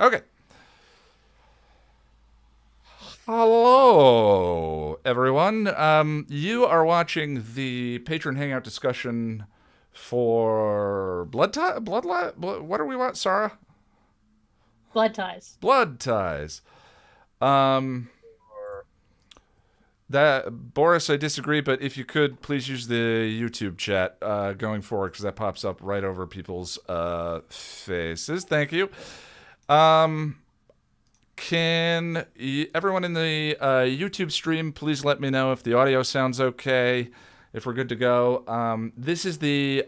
Okay. Hello, everyone. You are watching the patron hangout discussion for What are we watching, Sarah? Blood ties. Blood ties. Um, that Boris, I disagree, but if you could please use the YouTube chat going forward because that pops up right over people's faces. Thank you. Um, Can everyone in the YouTube stream please let me know if the audio sounds okay, if we're good to go? This is the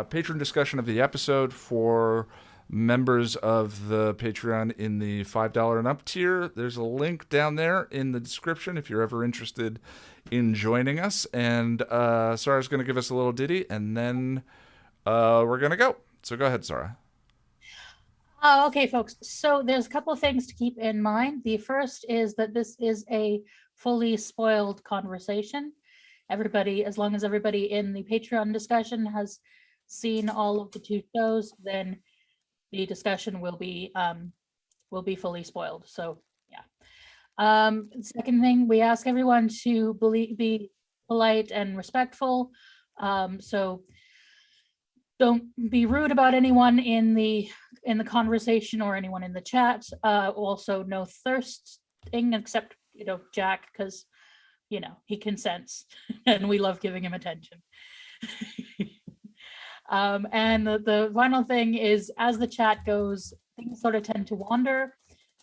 patron discussion of the episode for members of the Patreon in the $5 and up tier. There's a link down there in the description if you're ever interested in joining us. And Sarah's going to give us a little ditty, and then we're going to go. So go ahead, Sarah. Okay, folks. So there's a couple of things to keep in mind. The first is that this is a fully spoiled conversation. Everybody, as long as everybody in the Patreon discussion has seen all of the two shows, then the discussion will be fully spoiled. So yeah. Second thing, we ask everyone to be polite and respectful. So don't be rude about anyone in the conversation or anyone in the chat. Also, no thirsting except Jack, because he consents and we love giving him attention. And the final thing is, as the chat goes, things sort of tend to wander,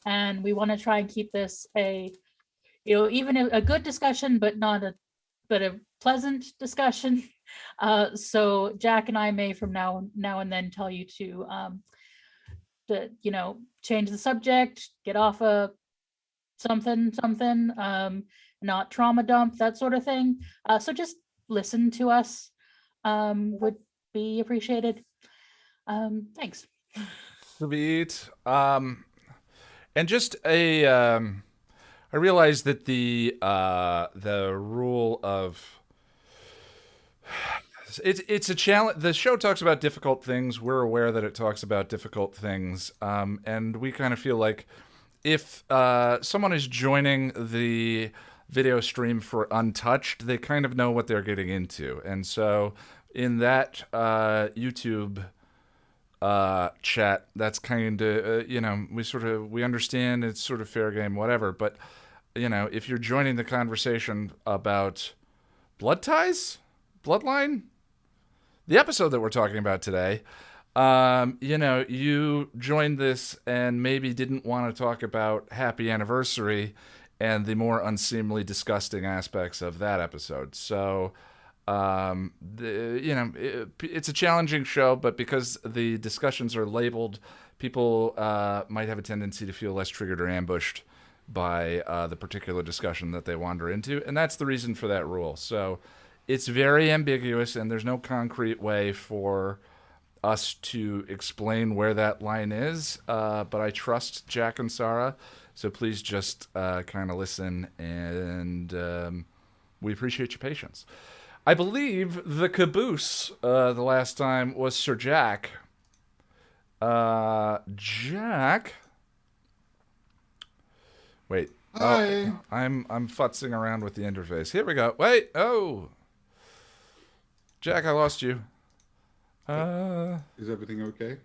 and we want to try and keep this even a good discussion, but not a pleasant discussion. So Jack and I may from now and then tell you to change the subject, get off a something, not trauma dump, that sort of thing. So just listen to us, would be appreciated. Thanks. Sweet. And just I realize that the rule of it's a challenge. The show talks about difficult things. We're aware that it talks about difficult things, and we kind of feel like if someone is joining the video stream for untouched, they kind of know what they're getting into, and so in that YouTube chat, that's kind of we understand it's sort of fair game, whatever. But if you're joining the conversation about blood ties, bloodline, the episode that we're talking about today, you joined this and maybe didn't want to talk about Happy Anniversary and the more unseemly, disgusting aspects of that episode. So, it's a challenging show, but because the discussions are labeled, people might have a tendency to feel less triggered or ambushed by the particular discussion that they wander into, and that's the reason for that rule. So it's very ambiguous, and there's no concrete way for us to explain where that line is, but I trust Jack and Sarah, so please just kind of listen, and we appreciate your patience. I believe the caboose the last time was Sir Jack. Jack. Wait. Oh, Hi. I'm futzing around with the interface. Here we go. Wait. Oh, Jack, I lost you. Uh, Is everything okay?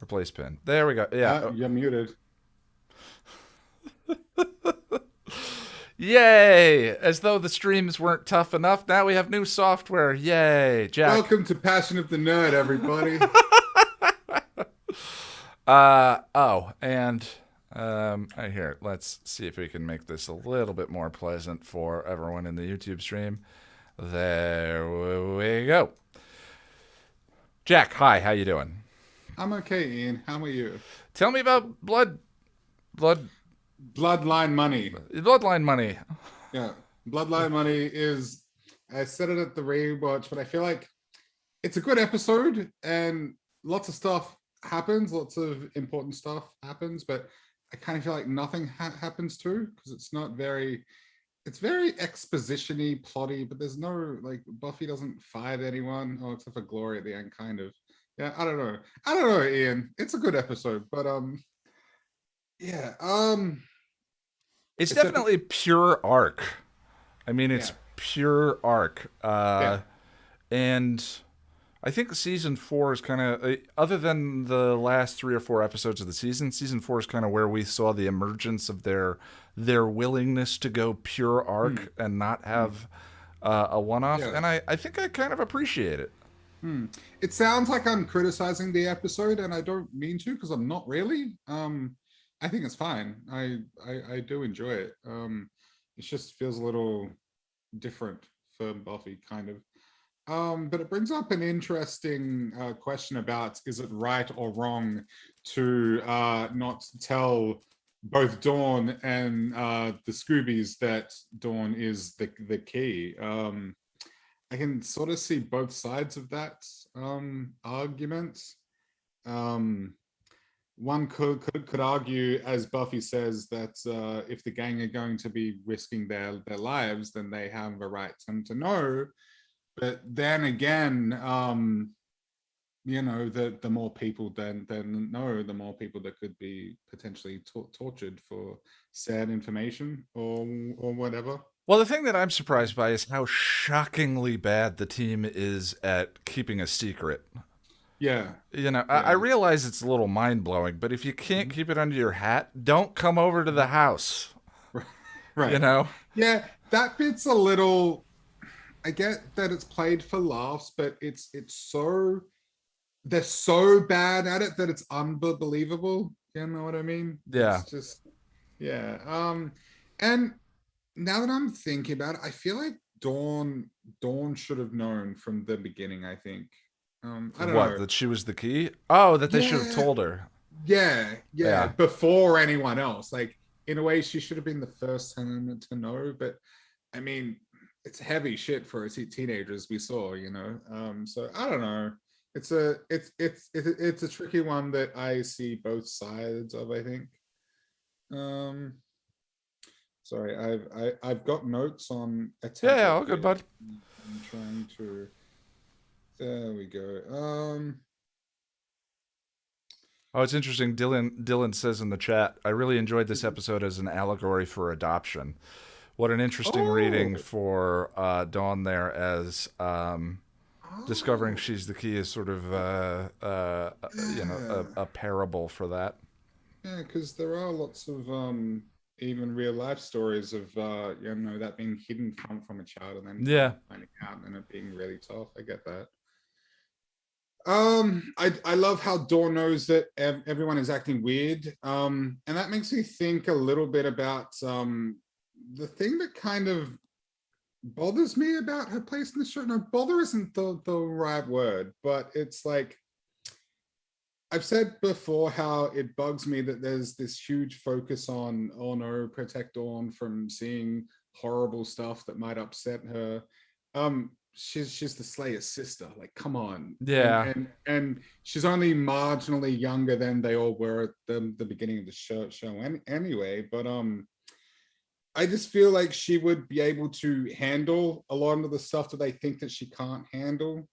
Replace pin. There we go. Yeah. You're muted. Yay! As though the streams weren't tough enough, now we have new software. Yay, Jack. Welcome to Passion of the Nerd, everybody. And here, let's see if we can make this a little bit more pleasant for everyone in the YouTube stream. There we go. Jack, hi, how you doing? I'm okay, Ian. How are you? Tell me about Bloodline Money. bloodline money. Yeah. Bloodline Money is, I said it at the rewatch, but I feel like it's a good episode and lots of stuff happens, lots of important stuff happens, but I kind of feel like nothing happens too, because it's very exposition-y, plotty, but there's no, like, Buffy doesn't fight anyone, except for Glory at the end, kind of. Yeah, I don't know, Ian. It's a good episode, but Yeah. It's It's a definitely pure arc. I mean, it's yeah. pure arc. Yeah. And I think season 4 is kind of, other than the last 3 or 4 episodes of the season 4 is kind of where we saw the emergence of their willingness to go pure Hmm. arc and not Hmm. have a one-off. Yeah. And I think I kind of appreciate it. Hmm. It sounds like I'm criticizing the episode, and I don't mean to because I'm not really. I think it's fine. I do enjoy it. It just feels a little different for Buffy, kind of. But it brings up an interesting question about is it right or wrong to not tell both Dawn and the Scoobies that Dawn is the key. I can sort of see both sides of that argument. Um, one could argue, as Buffy says, that if the gang are going to be risking their lives, then they have a right to know. But then again, the more people then know, the more people that could be potentially tortured for sad information or whatever. Well, the thing that I'm surprised by is how shockingly bad the team is at keeping a secret. Yeah, You know, I yeah. realize it's a little mind blowing, but if you can't Mhm. keep it under your hat, don't come over to the house. You Right. know? Yeah, that bit's a little. I get that it's played for laughs, but it's so they're so bad at it that it's unbelievable. You know what I mean? Yeah. It's just yeah. And now that I'm thinking about it, I feel like Dawn should have known from the beginning, I think. I don't What? know. That she was the key? Oh, that they should have Yeah, told her. yeah, Yeah. before anyone else. Like in a way, she should have been the first to know. But I mean, it's heavy shit for teenagers we saw, So I don't know. It's a tricky one that I see both sides of, I think. Um, sorry, I've got notes on a Yeah, yeah, tablet all good, here. bud. I'm trying to. There we go. Oh, it's interesting. Dylan says in the chat, I really enjoyed this episode as an allegory for adoption. What an interesting reading Oh, for Dawn there as discovering oh, she's the key is sort of yeah, a parable for that. yeah. Because there are lots of even real life stories of that being hidden from a child and then Yeah. finding out and it being really tough. I get that. I love how Dawn knows that everyone is acting weird. And that makes me think a little bit about the thing that kind of bothers me about her place in the show. No, bother isn't the right word, but it's like I've said before how it bugs me that there's this huge focus on, oh no, protect Dawn from seeing horrible stuff that might upset her. She's the Slayer's sister. Like, come on. And Yeah. and she's only marginally younger than they all were at the beginning of the show anyway. But I just feel like she would be able to handle a lot of the stuff that they think that she can't handle.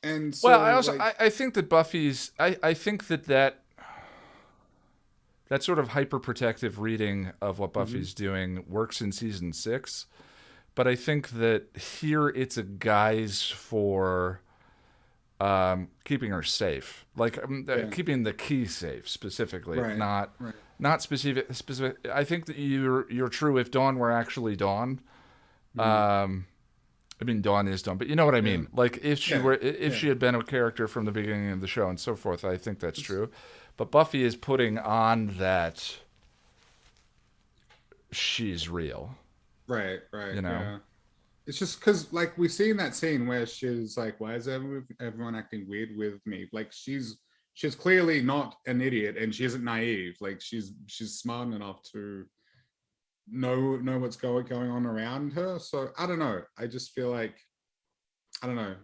And Well, so like I think that Buffy's I think that sort of hyper protective reading of what mhm, Buffy's doing works in season 6, but I think that here it's a guise for keeping her safe, like yeah, keeping the key safe specifically, right, not right. not specific. I think that you're true. If Dawn were actually Dawn, Mhm, I mean Dawn is Dawn, but you know what I yeah, mean. Like yeah, if yeah. she had been a character from the beginning of the show and so forth, I think that's true. But Buffy is putting on that she's real. Right, right, You know. yeah. It's just because, like, we see in that scene where she's like, "Why is everyone acting weird with me?" Like, she's clearly not an idiot, and she isn't naive. Like, she's smart enough to know what's going on around her. So I don't know. I just feel like I don't know.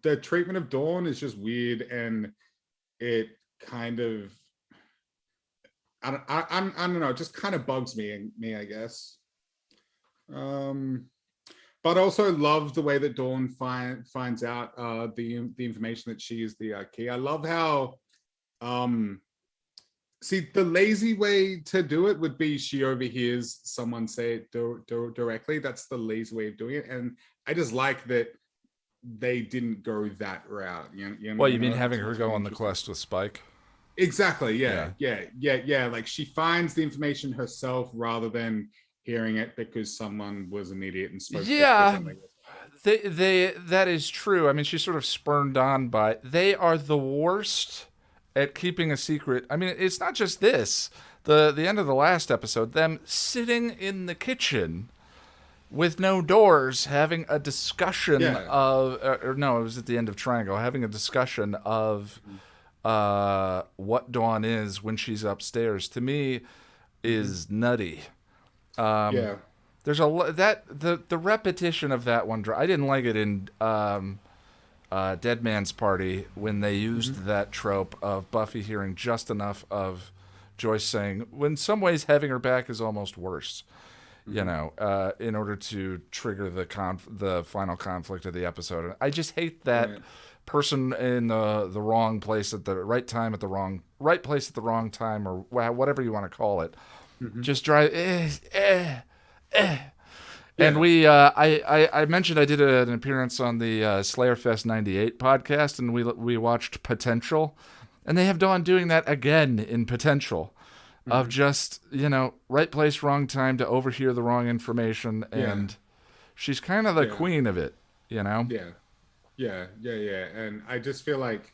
The treatment of Dawn is just weird, and it kind of I don't know. It just kind of bugs me, I guess. Um, but also love the way that Dawn finds out the information that she is the key. I love how See, the lazy way to do it would be she overhears someone say it directly. That's the lazy way of doing it, and I just like that they didn't go that route. Well, you mean know, having it's her really go on the interesting. quest with Spike? Exactly. Yeah. Like she finds the information herself rather than hearing it because someone was an idiot and spoke Yeah, differently. they that is true. I mean, she's sort of spurned on by. They are the worst at keeping a secret. I mean, it's not just this. The end of the last episode, them sitting in the kitchen with no doors, having a discussion Yeah. of, or no, it was at the end of Triangle, having a discussion of what Dawn is when she's upstairs. To me, is nutty. Yeah. There's that the repetition of that one. I didn't like it in Dead Man's Party when they used that trope of Buffy hearing just enough of Joyce saying, "In some ways, having her back is almost worse." You know, in order to trigger the final conflict of the episode. And I just hate that person in the wrong place at the right time at the right place at the wrong time, or whatever you want to call it. Just drive. And I mentioned I did an appearance on the Slayer Fest '98 podcast, and we watched Potential, and they have Dawn doing that again in Potential, of just right place, wrong time to overhear the wrong information, and she's kind of the queen of it, Yeah. And I just feel like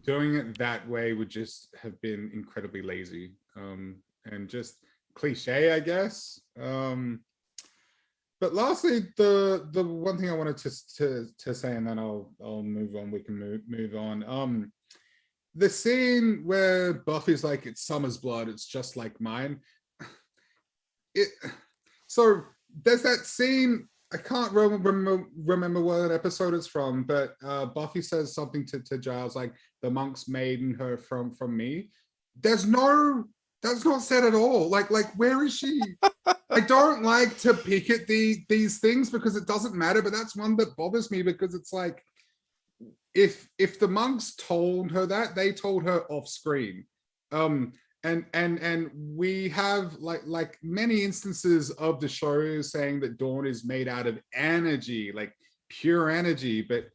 doing it that way would just have been incredibly lazy, and just cliche, I guess. But lastly, the one thing I wanted to say, and then I'll move on. We can move on. The scene where Buffy's like, "It's Summer's blood. It's just like mine." So there's that scene. I can't remember what episode it's from, but Buffy says something to Giles like, "The monk's maiden her from me." That's not said at all. Like where is she? I don't like to pick at these things because it doesn't matter, but that's one that bothers me because it's like, if the monks told her that, they told her off screen. And we have like many instances of the show saying that Dawn is made out of energy, like pure energy, but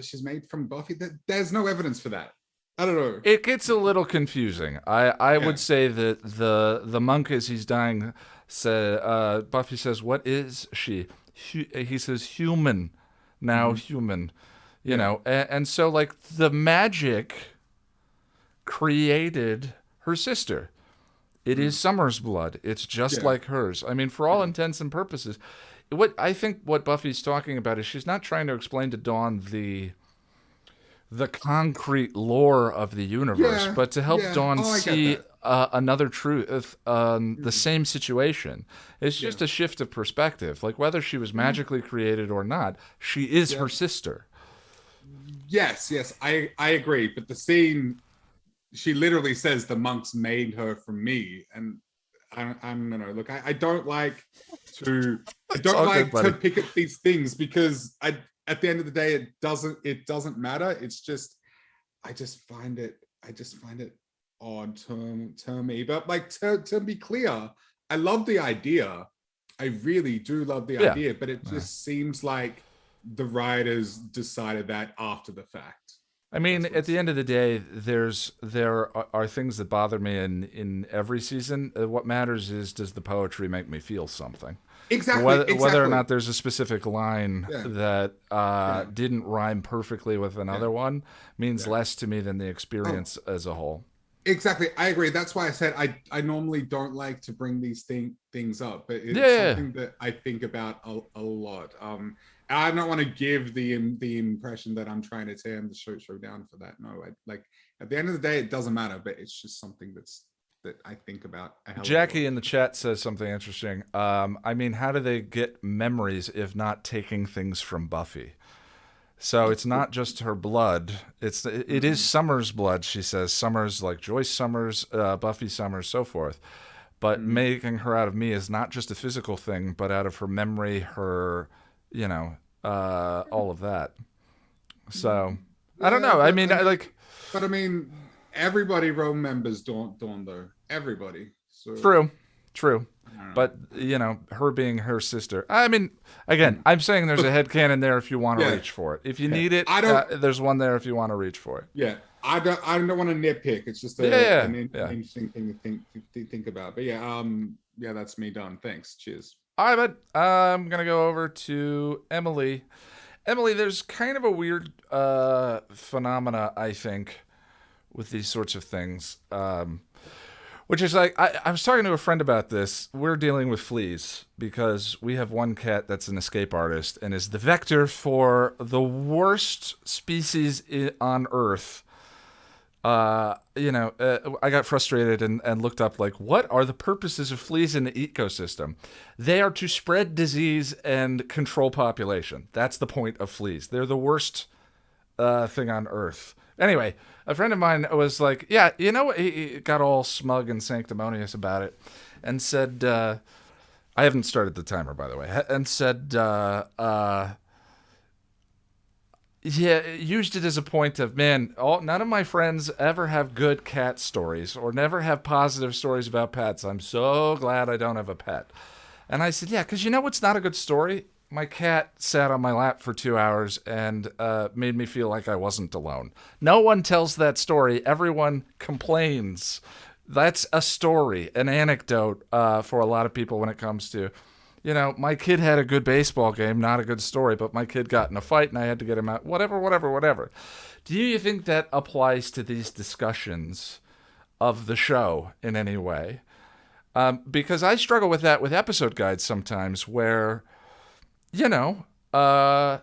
she's made from Buffy. There's no evidence for that. I don't know. It gets a little confusing. I would say that the monk, as he's dying, Buffy says, "What is she?" He says, "Human." Now human. You know, and so like the magic created her sister. It is Summer's blood. It's just like hers. I mean, for all intents and purposes, what Buffy's talking about is she's not trying to explain to Dawn the concrete lore of the universe, but to help Dawn see another truth, the same situation. It's just a shift of perspective. Like whether she was magically created or not, she is her sister. Yes, I agree. But the scene, she literally says the monks made her from me, and I'm you know, look, I don't like to pick at these things because at the end of the day it doesn't matter. It's just I just find it odd to me. But like to be clear, I love the idea. I really do love the idea, but it just seems like the writers decided that after the fact. I mean, at the end of the day, there are things that bother me in every season. What matters is, does the poetry make me feel something? Exactly. Whether or not there's a specific line that didn't rhyme perfectly with another one means less to me than the experience as a whole. Exactly. I agree. That's why I said I normally don't like to bring these things up, but it's something that I think about a lot. I don't want to give the impression that I'm trying to tear the show down for that. No, at the end of the day, it doesn't matter, but it's just something that I think about. Jackie in the chat says something interesting. I mean, how do they get memories if not taking things from Buffy? So it's not just her blood. It is Summer's blood, she says. Summer's like Joyce Summers, Buffy Summers, so forth. But making her out of me is not just a physical thing, but out of her memory, her, all of that. So I don't know. I mean, But I mean, everybody remembers Dawn though. Everybody. So True. But her being her sister. I mean, again, I'm saying there's a headcanon there if you want to reach for it. If you need it, there's one there if you want to reach for it. Yeah, I don't want to nitpick. It's just an interesting thing to think about. But yeah, that's me done. Thanks. Cheers. All right, bud. I'm gonna go over to Emily. Emily, there's kind of a weird phenomena, I think, with these sorts of things. Which is like, I was talking to a friend about this. We're dealing with fleas because we have one cat that's an escape artist and is the vector for the worst species on Earth. I got frustrated and looked up, like, what are the purposes of fleas in the ecosystem? They are to spread disease and control population. That's the point of fleas. They're the worst thing on Earth. Anyway, a friend of mine was like, yeah, he got all smug and sanctimonious about it and said, I haven't started the timer, by the way, and said, used it as a point of, man, none of my friends ever have good cat stories or never have positive stories about pets. I'm so glad I don't have a pet. And I said, yeah, because what's not a good story? My cat sat on my lap for 2 hours and made me feel like I wasn't alone. No one tells that story. Everyone complains. That's a story, an anecdote for a lot of people when it comes to, my kid had a good baseball game, not a good story, but my kid got in a fight and I had to get him out. Whatever. Do you think that applies to these discussions of the show in any way? Because I struggle with that with episode guides sometimes where... Band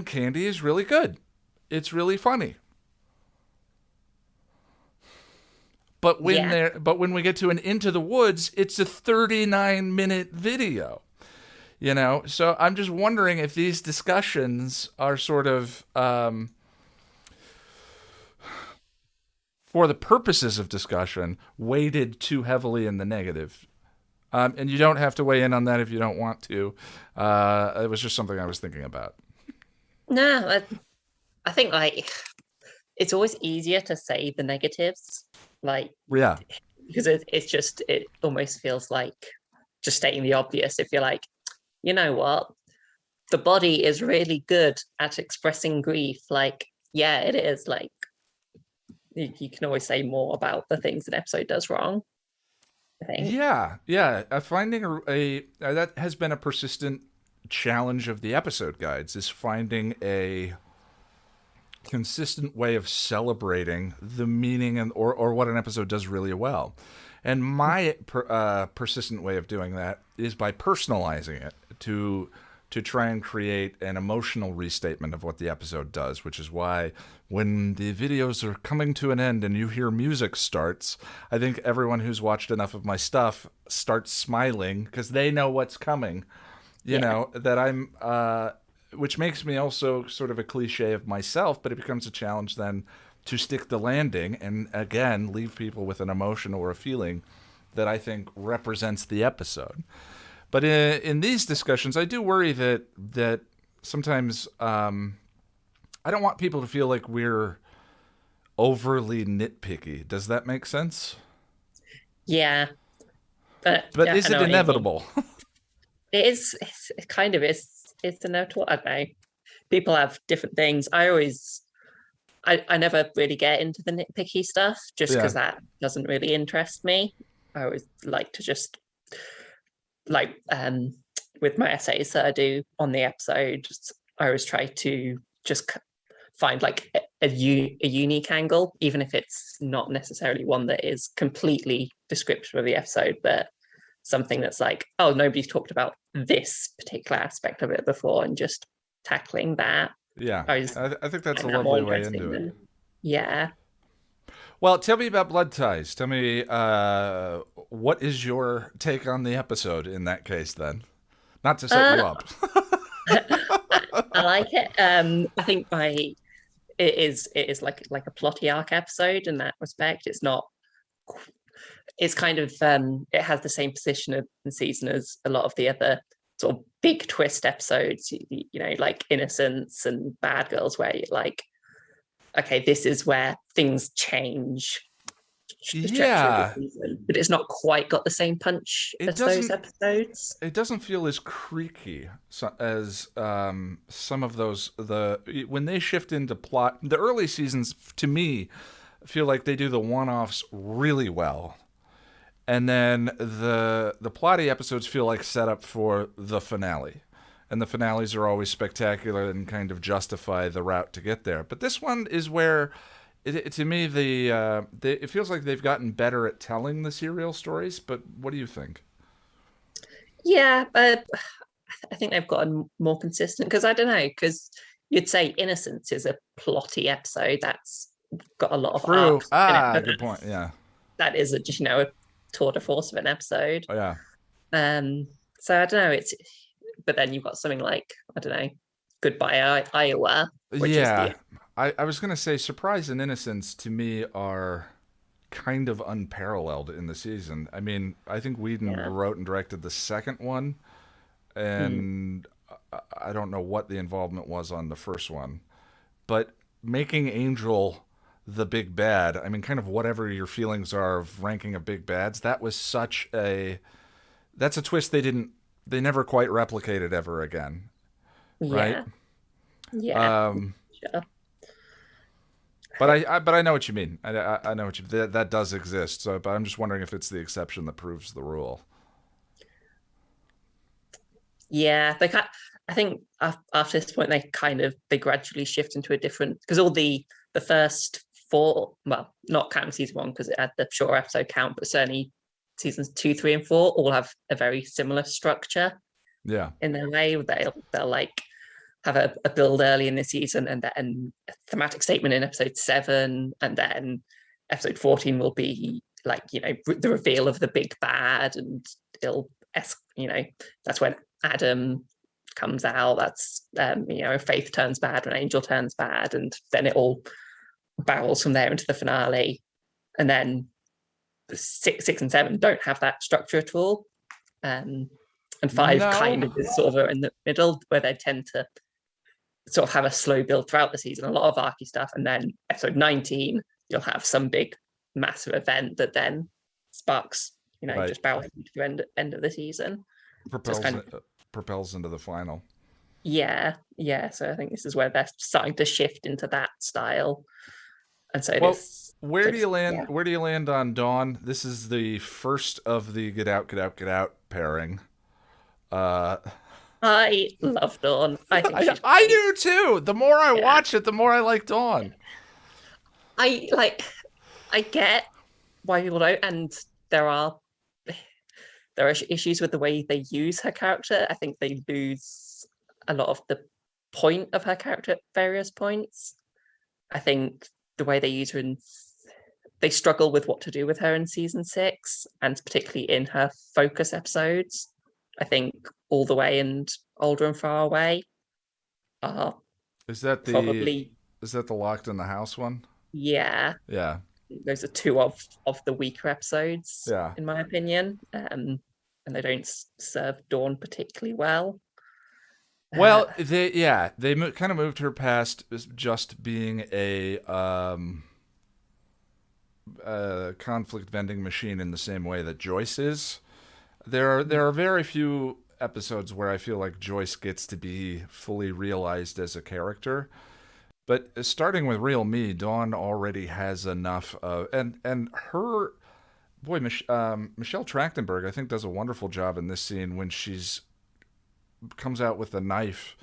Candy is really good. It's really funny. But when we get to an Into the Woods, it's a 39-minute video. So I'm just wondering if these discussions are sort of for the purposes of discussion weighted too heavily in the negative. And you don't have to weigh in on that if you don't want to. It was just something I was thinking about. No, I think it's always easier to say the negatives, because it almost feels like just stating the obvious. If you're like, you know what, the body is really good at expressing grief. Like, yeah, it is. Like, you can always say more about the things an episode does wrong. Yeah. Finding that has been a persistent challenge of the episode guides, is finding a consistent way of celebrating the meaning or what an episode does really well. And my persistent way of doing that is by personalizing it to try and create an emotional restatement of what the episode does, which is why when the videos are coming to an end and you hear music starts, I think everyone who's watched enough of my stuff starts smiling because they know what's coming, that I'm, which makes me also sort of a cliche of myself, but it becomes a challenge then to stick the landing and, again, leave people with an emotion or a feeling that I think represents the episode. But in these discussions, I do worry that sometimes I don't want people to feel like we're overly nitpicky. Does that make sense? Yeah. But is it inevitable? It is. It kind of is. It's inevitable. I don't know. People have different things. I never really get into the nitpicky stuff just because that doesn't really interest me. I always like to just with my essays that I do on the episodes, I always try to just find like a unique angle, even if it's not necessarily one that is completely descriptive of the episode, but something that's like, oh, nobody's talked about this particular aspect of it before, and just tackling that. Yeah, I think that's a lovely way into it. Yeah. Well, tell me about Blood Ties. Tell me what is your take on the episode in that case, then? Not to set you up. I like it. I think it is like a plotty arc episode in that respect. It's not. It's kind of it has the same position in the season as a lot of the other sort of big twist episodes. Like Innocence and Bad Girls, where okay, this is where things change the trajectory Yeah. of the season, but it's not quite got the same punch It as those doesn't- episodes. It doesn't feel as creaky as some of those. When they shift into plot, the early seasons to me feel like they do the one-offs really well, and then the plotty episodes feel like setup for the finale, and the finales are always spectacular and kind of justify the route to get there. But this one is where, to me, it feels like they've gotten better at telling the serial stories. But what do you think? Yeah, but I think they've gotten more consistent because I don't know, because you'd say Innocence is a plotty episode that's got a lot of True. arcs in it, but Good point. Yeah. that is a tour de force of an episode. Oh, yeah. So I don't know. But then you've got something like, I don't know, Goodbye Iowa, which is Yeah. I was gonna say Surprise and Innocence to me are kind of unparalleled in the season. I mean, I think Whedon wrote and directed the second one, and I don't know what the involvement was on the first one, but making Angel the big bad, I mean, kind of whatever your feelings are of ranking of big bads, that's a twist they never quite replicated ever again, right? Yeah. Sure. But I know what you mean. I know what you that does exist. So, but I'm just wondering if it's the exception that proves the rule. Yeah, I think after this point they gradually shift into a different, because all the first four, well, not counting season one because it had the shorter episode count, but certainly seasons 2, 3, and 4 all have a very similar structure. Yeah. In their way, they'll like have a build early in the season and then a thematic statement in episode 7, and then episode 14 will be like, the reveal of the big bad, and that's when Adam comes out. That's Faith turns bad when Angel turns bad, and then it all barrels from there into the finale. And then 6 and 7 don't have that structure at all, and 5 kind of is sort of in the middle, where they tend to sort of have a slow build throughout the season, a lot of archy stuff, and then episode 19 you'll have some big massive event that then sparks, just barrels into the end of the season, propels into the final. Yeah. So I think this is where they're starting to shift into that style. And so where do you land? Yeah. Where do you land on Dawn? This is the first of the Get Out pairing. I love Dawn. I do too. The more I watch it, the more I like Dawn. I get why people don't, and there are issues with the way they use her character. I think they lose a lot of the point of her character at various points. I think the way they use her they struggle with what to do with her in season 6, and particularly in her focus episodes. I think All the Way and Older and Far Away are is that the Locked in the House one? Yeah. Those are 2 of the weaker episodes, in my opinion, and they don't serve Dawn particularly well. Well, they kind of moved her past just being a conflict vending machine in the same way that Joyce is. There are very few episodes where I feel like Joyce gets to be fully realized as a character. But starting with Real Me, Dawn already has enough of, and her, boy, Michelle Trachtenberg, I think, does a wonderful job in this scene when she's comes out with a knife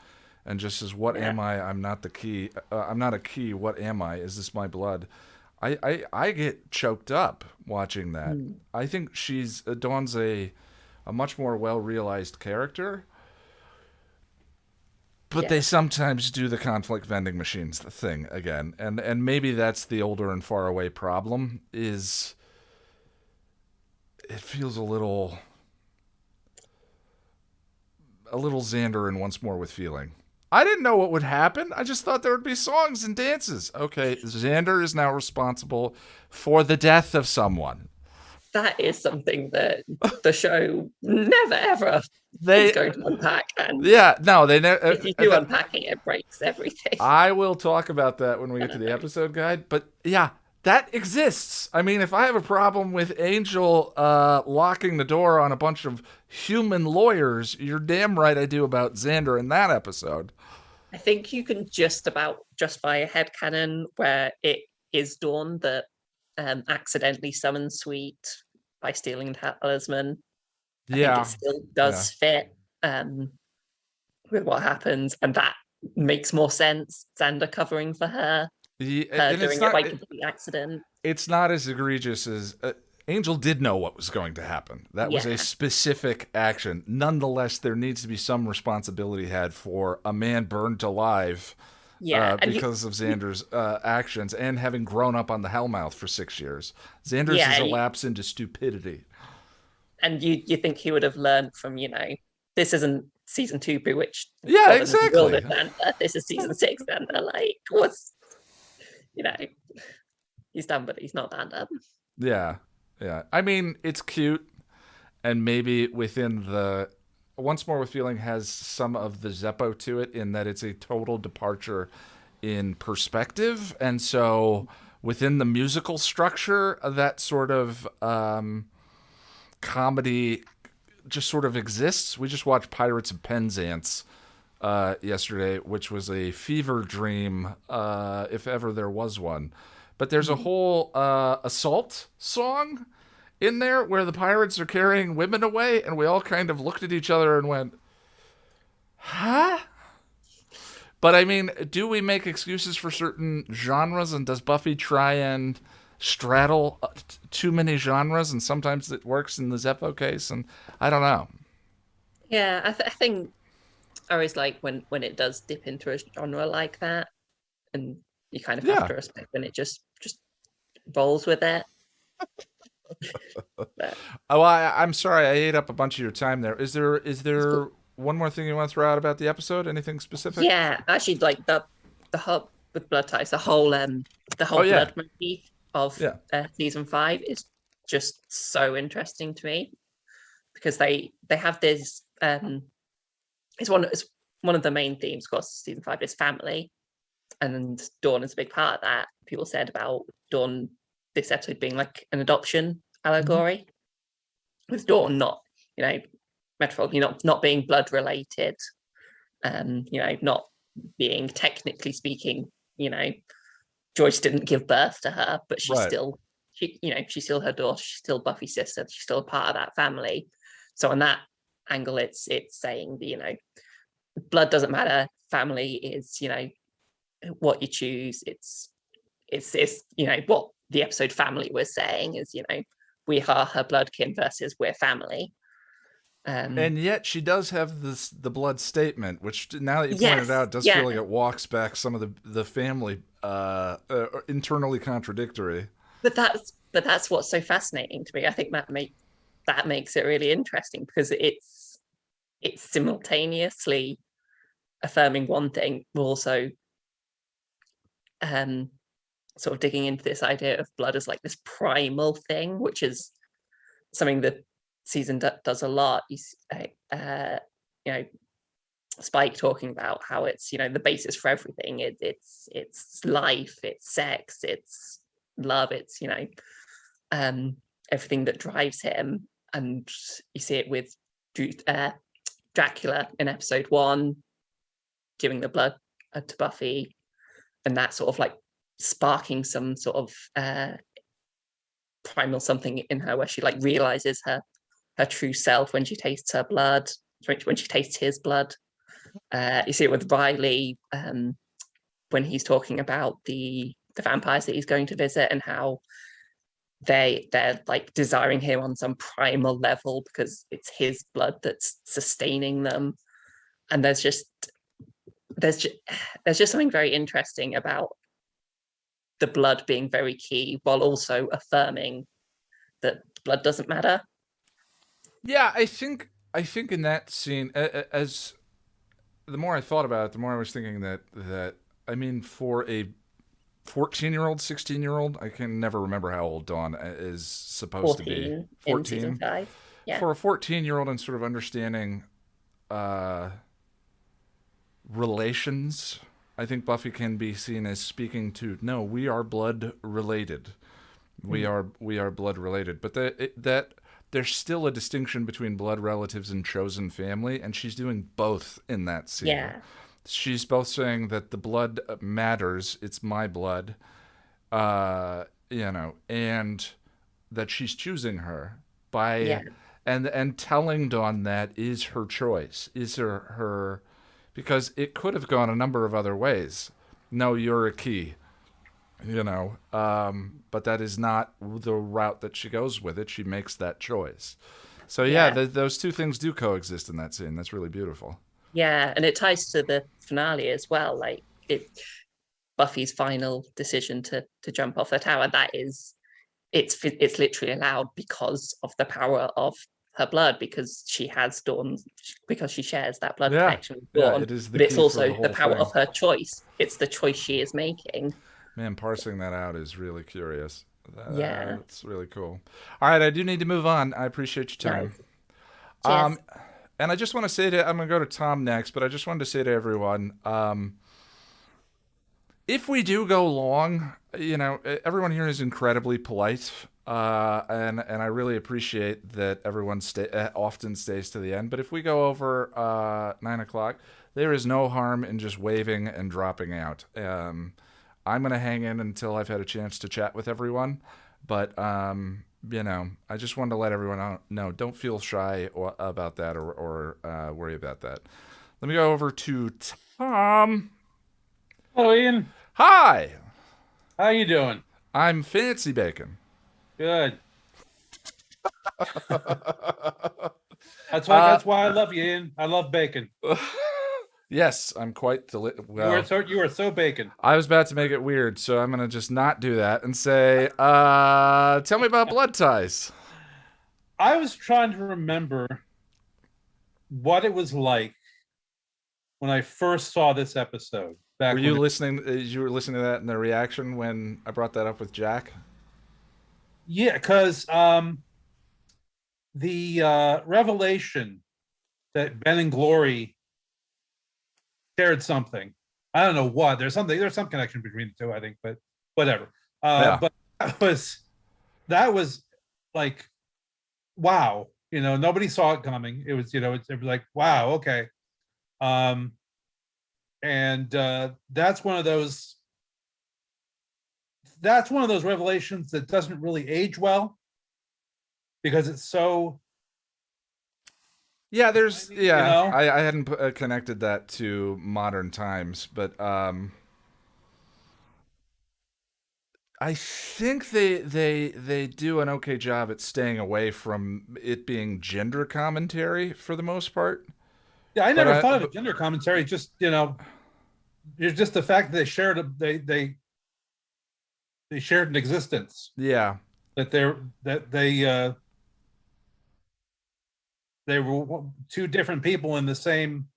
and just says, "What am I? I'm not the key. I'm not a key. What am I? Is this my blood?" I get choked up watching that. I think Dawn's a much more well-realized character. But they sometimes do the conflict vending machines thing again. And maybe that's the Older and Far Away problem, is it feels a little Xander and Once More with Feeling. I didn't know what would happen. I just thought there would be songs and dances. Okay, Xander is now responsible for the death of someone. that is something that the show never ever is going to unpack. And no, they never. if you do unpacking, it breaks everything. I will talk about that when we get to the episode guide. But yeah, that exists. I mean, if I have a problem with Angel locking the door on a bunch of human lawyers, you're damn right I do about Xander in that episode. I think you can just about justify a headcanon where it is Dawn that accidentally summons Sweet by stealing the talisman. I think it still does fit with what happens, and that makes more sense. Xander covering for her, doing it by complete accident. It's not as egregious as Angel did know what was going to happen. That was a specific action. Nonetheless, there needs to be some responsibility had for a man burned alive because of Xander's actions and having grown up on the Hellmouth for 6 years. Xander's is a lapse into stupidity. And you think he would have learned from, this isn't season 2 Bewitched. Yeah, exactly. This is season 6 Xander. Like, what's, he's done, but he's not that done. Yeah. I mean, it's cute, and maybe within the Once More with Feeling has some of the Zeppo to it in that it's a total departure in perspective, and so within the musical structure, that sort of comedy just sort of exists. We just watched Pirates of Penzance yesterday, which was a fever dream, if ever there was one. But there's a whole assault song in there where the pirates are carrying women away, and we all kind of looked at each other and went, huh? But I mean, do we make excuses for certain genres, and does Buffy try and straddle too many genres, and sometimes it works in the Zeppo case, and I don't know. Yeah, I think I always like when it does dip into a genre like that, and you kind of have to respect when it just rolls with it. I'm sorry I ate up a bunch of your time there. Is there one more thing you want to throw out about the episode? Anything specific? Yeah, actually, like the hub with blood ties, the whole blood motif of season 5 is just so interesting to me, because they have this it's one of the main themes across season 5 is family, and Dawn is a big part of that. People said about Dawn this episode being like an adoption allegory, with Dawn not metaphorically not being blood related, not being technically speaking, Joyce didn't give birth to her, but she's still she's still her daughter, she's still Buffy's sister, she's still a part of that family. So on that angle, it's saying blood doesn't matter, family is what you choose. It's what the episode family was saying is we are her bloodkin versus we're family. And yet she does have the blood statement, which now that you pointed out does feel like it walks back some of the family internally contradictory. But that's what's so fascinating to me. I think that makes it really interesting, because it's simultaneously affirming one thing, but also sort of digging into this idea of blood as like this primal thing, which is something that season does a lot. Spike talking about how it's the basis for everything. It's life, it's sex, it's love, it's everything that drives him. And you see it with Dracula in episode 1 giving the blood to Buffy, and that sort of like sparking some sort of primal something in her, where she like realizes her true self when she tastes her blood, when she tastes his blood. You see it with Riley when he's talking about the vampires that he's going to visit, and how they're like desiring him on some primal level because it's his blood that's sustaining them. And there's just something very interesting about the blood being very key, while also affirming that blood doesn't matter. Yeah, I think in that scene, as the more I thought about it, the more I was thinking that I mean, for 14-year-old, 16-year-old. I can never remember how old Dawn is supposed to be. 14 in season 5. Yeah. For a 14-year-old and sort of understanding relations, I think Buffy can be seen as speaking to, no, we are blood related. We are blood related. But that there's still a distinction between blood relatives and chosen family, and she's doing both in that scene. Yeah. She's both saying that the blood matters, it's my blood, and that she's choosing her by and telling Dawn that is her choice, is her because it could have gone a number of other ways. No, you're a key, but that is not the route that she goes with it. She makes that choice. So those two things do coexist in that scene. That's really beautiful. Yeah, and it ties to the finale as well. Like Buffy's final decision to jump off the tower. That is, it's literally allowed because of the power of her blood, because she has Dawn, because she shares that blood connection with Dawn. It is but it's also the power of her choice. It's the choice she is making. Man, parsing that out is really curious. It's really cool. All right, I do need to move on. I appreciate your time. Yes. And I just want to say I'm going to go to Tom next, but I just wanted to say to everyone, if we do go long, everyone here is incredibly polite, and I really appreciate that everyone often stays to the end. But if we go over 9:00, there is no harm in just waving and dropping out. I'm going to hang in until I've had a chance to chat with everyone, but I just wanted to let everyone know, don't feel shy about that or worry about that. Let me go over to Tom. Hello, Ian. Hi. How you doing? I'm Fancy Bacon. Good. That's why I love you, Ian. I love bacon. Yes, I'm quite You are so bacon. I was about to make it weird, so I'm going to just not do that and say, tell me about Blood Ties. I was trying to remember what it was like when I first saw this episode. Were you listening? You were listening to that in the reaction when I brought that up with Jack? Yeah, because the revelation that Ben and Glory shared something. I don't know what. There's some connection between the two, I think, but whatever. But that was like, wow. Nobody saw it coming. It was, it was like, wow, okay. And that's one of those revelations that doesn't really age well, because it's so. Yeah, I hadn't connected that to modern times, but I think they do an okay job at staying away from it being gender commentary for the most part. Yeah, I never thought of it gender commentary. Just it's just the fact that they shared they shared an existence. Yeah, they were two different people in the same,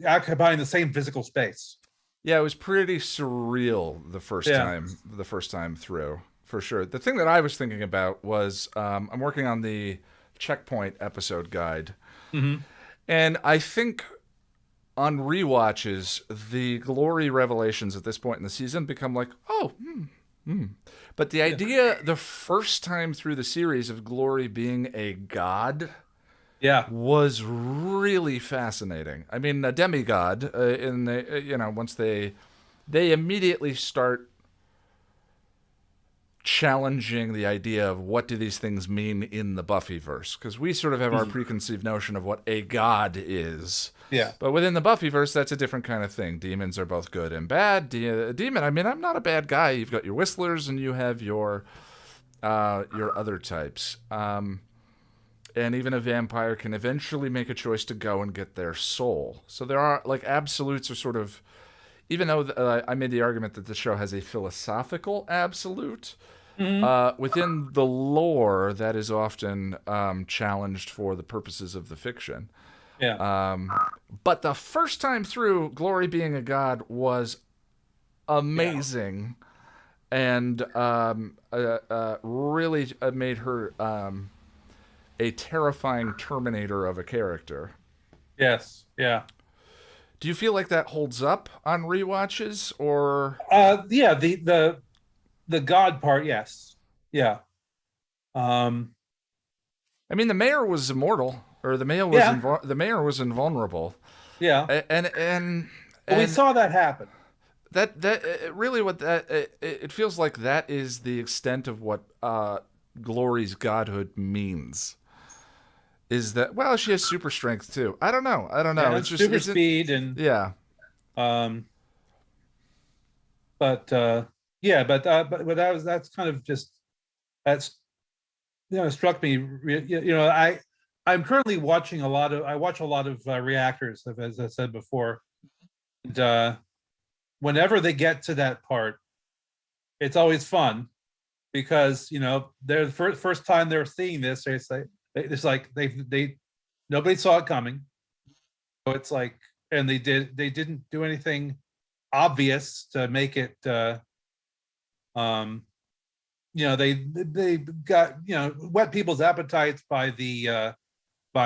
occupying the same physical space. Yeah, it was pretty surreal the first time through, for sure. The thing that I was thinking about was I'm working on the Checkpoint episode guide, and I think on rewatches the Glory revelations at this point in the season become like, but the idea the first time through the series of Glory being a god. Yeah, was really fascinating. I mean, a demigod. Once they immediately start challenging the idea of what do these things mean in the Buffyverse, because we sort of have our preconceived notion of what a god is. Yeah, but within the Buffyverse, that's a different kind of thing. Demons are both good and bad. Demon. I mean, I'm not a bad guy. You've got your whistlers and you have your other types. And even a vampire can eventually make a choice to go and get their soul. So there are, like, absolutes are sort of, even though I made the argument that the show has a philosophical absolute, within the lore, that is often challenged for the purposes of the fiction. Yeah. But the first time through, Glory being a god was amazing. and really made her a terrifying Terminator of a character. Yes. Yeah. Do you feel like that holds up on rewatches, or? Yeah. The God part. Yes. Yeah. Um. I mean, the mayor was immortal, or the mayor was Yeah. the mayor was invulnerable, Yeah. and But we saw that happen. really what it feels like that is the extent of what Glory's godhood means. Is that, well, she has super strength too. I don't know. Yeah, It's just super speed and yeah. um. But yeah, but that's kind of just that's struck me. I'm currently watching I watch a lot of reactors, as I said before, and whenever they get to that part, it's always fun because they're the first time they're seeing this. They say it's like they nobody saw it coming, so it's like, and they didn't do anything obvious to make it. They got whet people's appetites by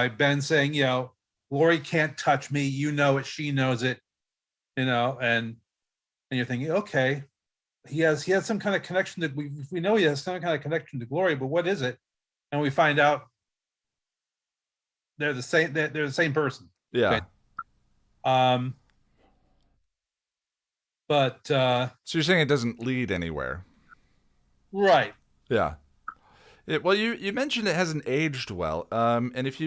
Ben saying, Lori can't touch me, it, she knows it, and you're thinking, okay, he has some kind of connection that we know he has some kind of connection to Glory, but what is it? And we find out they're the same person. Yeah. Okay. But so you're saying it doesn't lead anywhere? Right. Yeah. Well, you mentioned it hasn't aged well, and if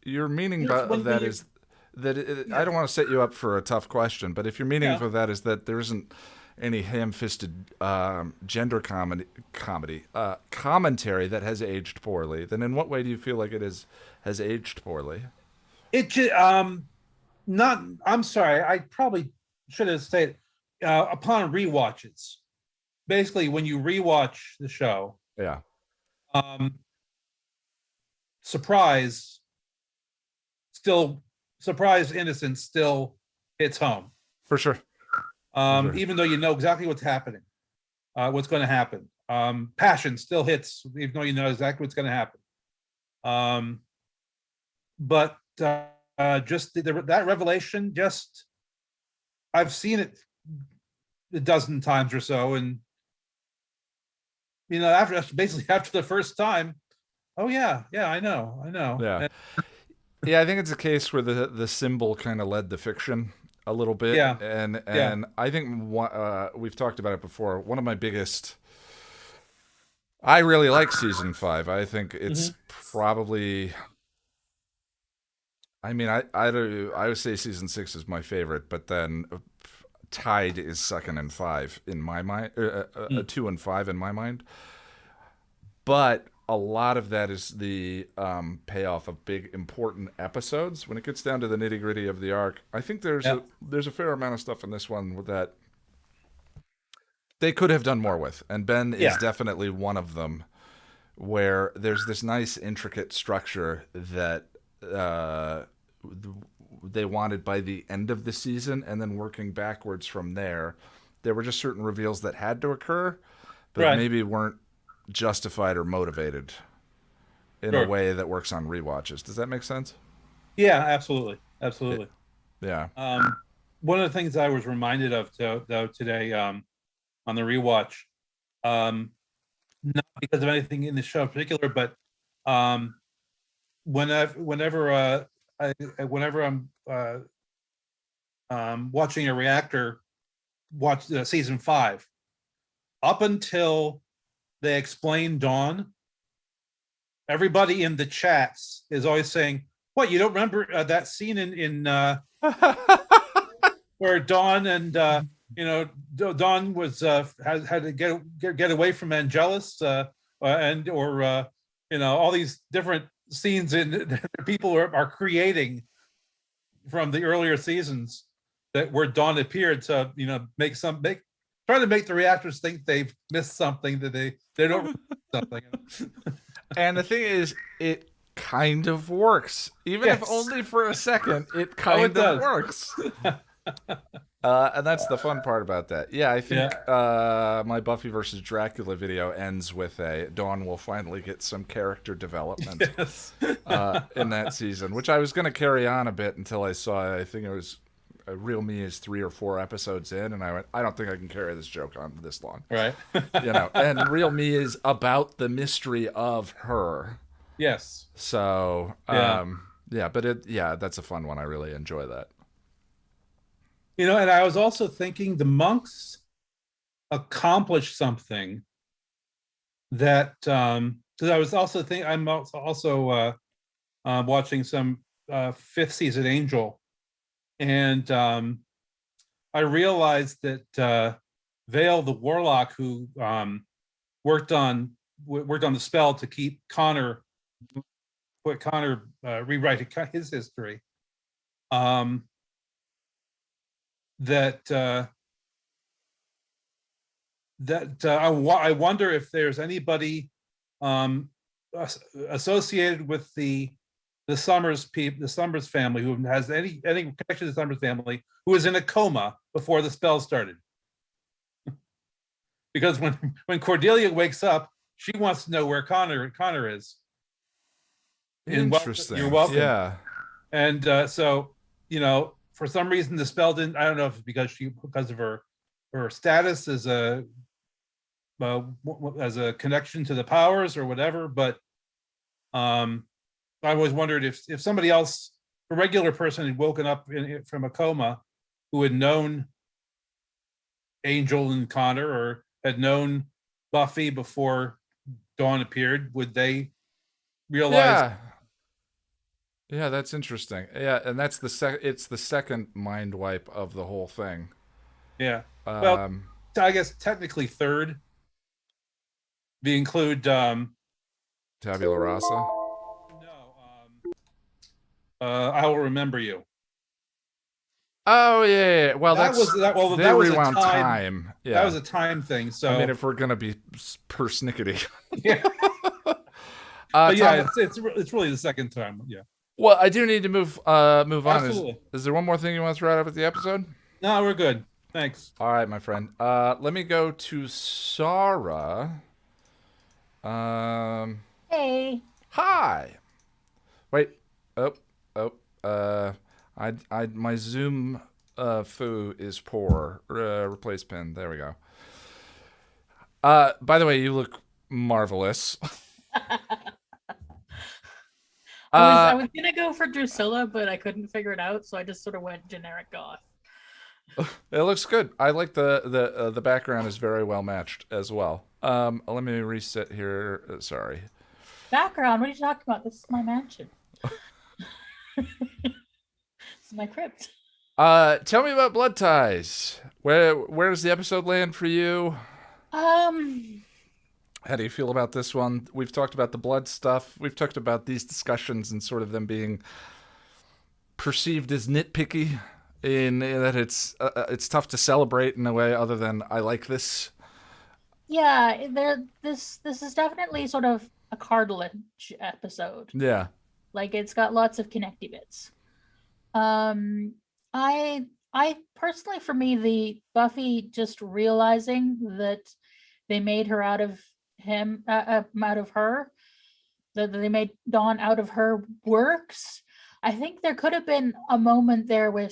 your meaning of that is that I don't want to set you up for a tough question, but if your meaning for that is that there isn't any ham-fisted gender commentary that has aged poorly, then in what way do you feel like it has aged poorly? Not. I'm sorry. I probably should have said upon rewatches. Basically, when you rewatch the show, surprise innocence still hits home for sure. Even though you know exactly what's happening, what's going to happen. Passion still hits, even though you know exactly what's going to happen. But just that revelation, I've seen it a dozen times or so, and after the first time, oh yeah, I know. Yeah. Yeah, I think it's a case where the symbol kind of led the fiction a little bit. Yeah. And I think we've talked about it before. One of my biggest, I really like season 5. I think it's probably, I mean, I would say season 6 is my favorite, but then tied is 2nd and 5 in my mind, 2 and 5 in my mind. But a lot of that is the payoff of big important episodes. When it gets down to the nitty gritty of the arc, I think there's a fair amount of stuff in this one that they could have done more with, and Ben is definitely one of them. Where there's this nice intricate structure that they wanted by the end of the season, and then working backwards from there, there were just certain reveals that had to occur, but maybe weren't justified or motivated in a way that works on rewatches. Does that make sense? Yeah, absolutely. Yeah. One of the things I was reminded of though today on the rewatch, not because of anything in the show in particular, but whenever I'm watching a reactor watch season 5, up until they explain Dawn, everybody in the chats is always saying, "What, you don't remember that scene in where Dawn and Dawn was had to get away from Angelus or all these different scenes in people are creating from the earlier seasons that where Dawn appeared to try to make the reactors think they've missed something, that they don't miss something." And the thing is, it kind of works, even if only for a second. It kind of works. And that's the fun part about that. Yeah, I think my Buffy versus Dracula video ends with a Dawn will finally get some character development Yes. in that season, which I was going to carry on a bit until I saw, I think it was Real Me is 3 or 4 episodes in, and I went, I don't think I can carry this joke on this long. Right. And Real Me is about the mystery of her. Yes. So, that's a fun one. I really enjoy that. And I was also thinking the monks accomplished something that because I was also thinking I'm also watching some 5th season Angel, and I realized that Vale the Warlock, who worked on the spell to keep Connor rewrite his history, I wonder if there's anybody associated with the Summers family who has any connection to the Summers family who was in a coma before the spell started. Because when Cordelia wakes up, she wants to know where Connor is. Interesting. You're welcome. Yeah. And so, for some reason the spell didn't. I don't know if it's because of her status as a connection to the powers or whatever. But I always wondered if somebody else, a regular person, had woken up from a coma who had known Angel and Connor or had known Buffy before Dawn appeared, would they realize? Yeah, that's interesting. Yeah, and that's it's the second mind wipe of the whole thing. Yeah. Well, I guess technically third. They include Tabula Rasa. No, I Will Remember You. Oh yeah. Well, that was rewound time. Yeah, that was a time thing. So I mean, if we're gonna be persnickety, yeah. But yeah, it's really the second time. Yeah. Well, I do need to move on. Absolutely. Is there one more thing you want to throw out with the episode? No, we're good. Thanks. All right, my friend. Let me go to Sarah. Hey. Hi. Wait. My Zoom foo is poor. Replace pin. There we go. By the way, you look marvelous. I was gonna go for Drusilla, but I couldn't figure it out, so I just sort of went generic goth. It looks good. I like the background is very well matched as well. Let me reset here. Sorry. Background? What are you talking about? This is my mansion. This is my crypt. Tell me about Blood Ties. Where does the episode land for you? How do you feel about this one? We've talked about the blood stuff. We've talked about these discussions and sort of them being perceived as nitpicky in that it's tough to celebrate in a way other than I like this. Yeah, this is definitely sort of a cartilage episode. Yeah. Like it's got lots of connecty bits. I personally, for me, the Buffy just realizing that they made her out of him, out of her, that they made Dawn out of her works. I think there could have been a moment there where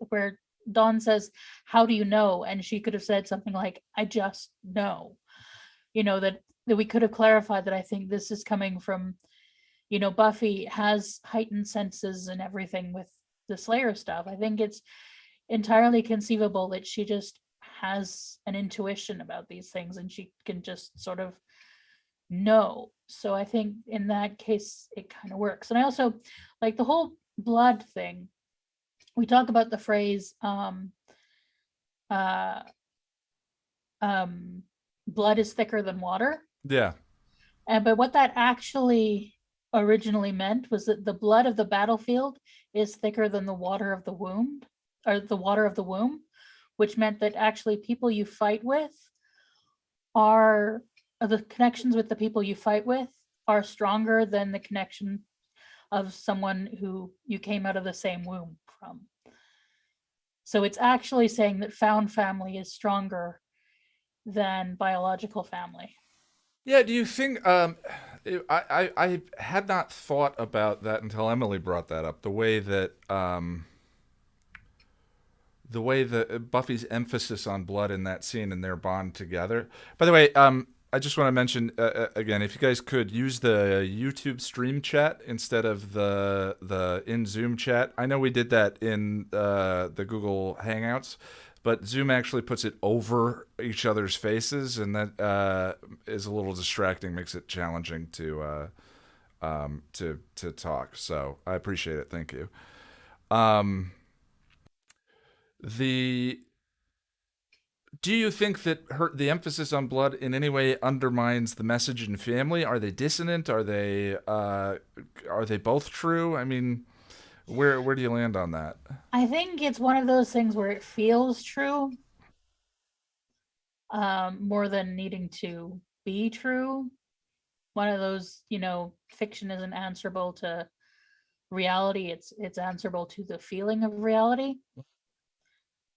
where Dawn says, "How do you know?" And she could have said something like, "I just know." That we could have clarified that. I think this is coming from, Buffy has heightened senses and everything with the Slayer stuff. I think it's entirely conceivable that she just has an intuition about these things and she can just sort of know. So I think in that case it kind of works. And I also like the whole blood thing. We talk about the phrase blood is thicker than water. Yeah. But what that actually originally meant was that the blood of the battlefield is thicker than the water of the womb, or the water of the womb, which meant that actually people you fight with are the connections with the people you fight with are stronger than the connection of someone who you came out of the same womb from. So it's actually saying that found family is stronger than biological family. Yeah, do you think I had not thought about that until Emily brought that up. The way that Buffy's emphasis on blood in that scene and their bond together. By the way, I just want to mention again, if you guys could use the YouTube stream chat instead of the in Zoom chat. I know we did that in the Google Hangouts, but Zoom actually puts it over each other's faces, and that is a little distracting, makes it challenging to talk. So I appreciate it. Thank you. Do you think that the emphasis on blood in any way undermines the message in family? Are they dissonant? Are they both true? I mean, where do you land on that? I think it's one of those things where it feels true, more than needing to be true. One of those, fiction isn't answerable to reality. It's answerable to the feeling of reality.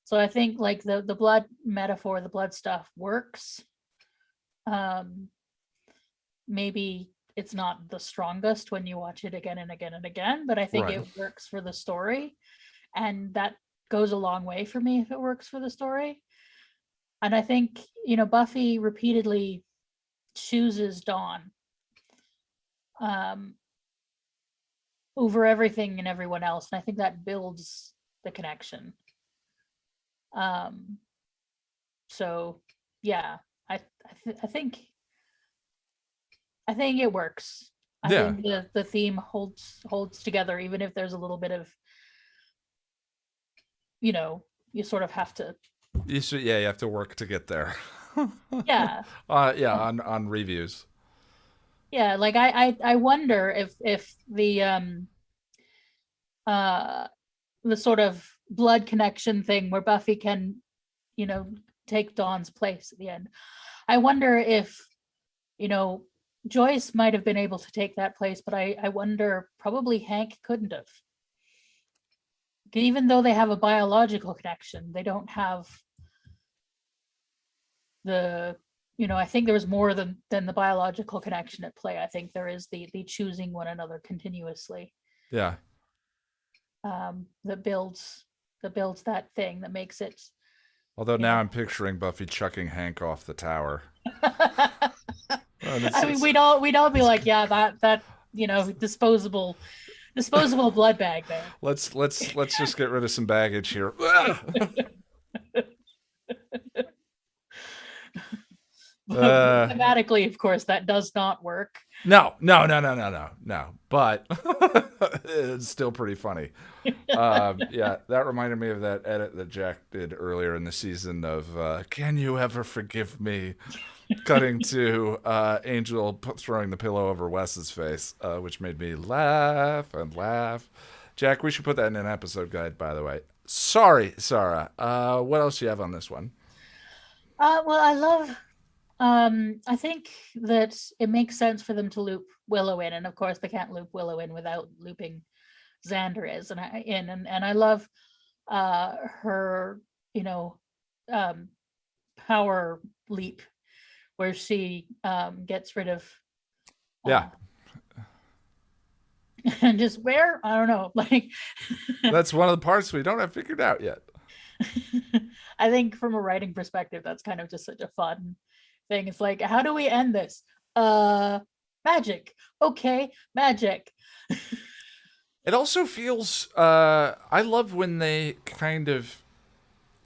So I think like the blood metaphor, the blood stuff works. Maybe it's not the strongest when you watch it again and again and again, but I think Right. it works for the story. And that goes a long way for me if it works for the story. And I think, Buffy repeatedly chooses Dawn over everything and everyone else. And I think that builds the connection. So yeah, I think it works. I think the theme holds together, even if there's a little bit of, you sort of have to. You have to work to get there. Yeah. On reviews. Yeah, like I wonder if the sort of blood connection thing where Buffy can, take Dawn's place at the end. I wonder if, Joyce might have been able to take that place, but I wonder probably Hank couldn't have. Even though they have a biological connection, they don't have the, I think there was more than the biological connection at play. I think there is the choosing one another continuously. Yeah. That builds that thing that makes it. Although now I'm picturing Buffy chucking Hank off the tower. I mean, we'd all be like, yeah, that disposable blood bag there. Let's just get rid of some baggage here. Thematically, of course, that does not work. No. But it's still pretty funny. That reminded me of that edit that Jack did earlier in the season of "Can you ever forgive me?" Cutting to Angel throwing the pillow over Wes's face, which made me laugh and laugh. Jack, we should put that in an episode guide, by the way. Sorry, Sarah. What else do you have on this one? Well, I love. I think that it makes sense for them to loop Willow in, and of course they can't loop Willow in without looping Xander and I love her, power leap where she gets rid of and just where I don't know, like that's one of the parts we don't have figured out yet. I think from a writing perspective, that's kind of just such a fun thing. It's like, how do we end this? Magic. Okay, magic. It also feels I love when they kind of,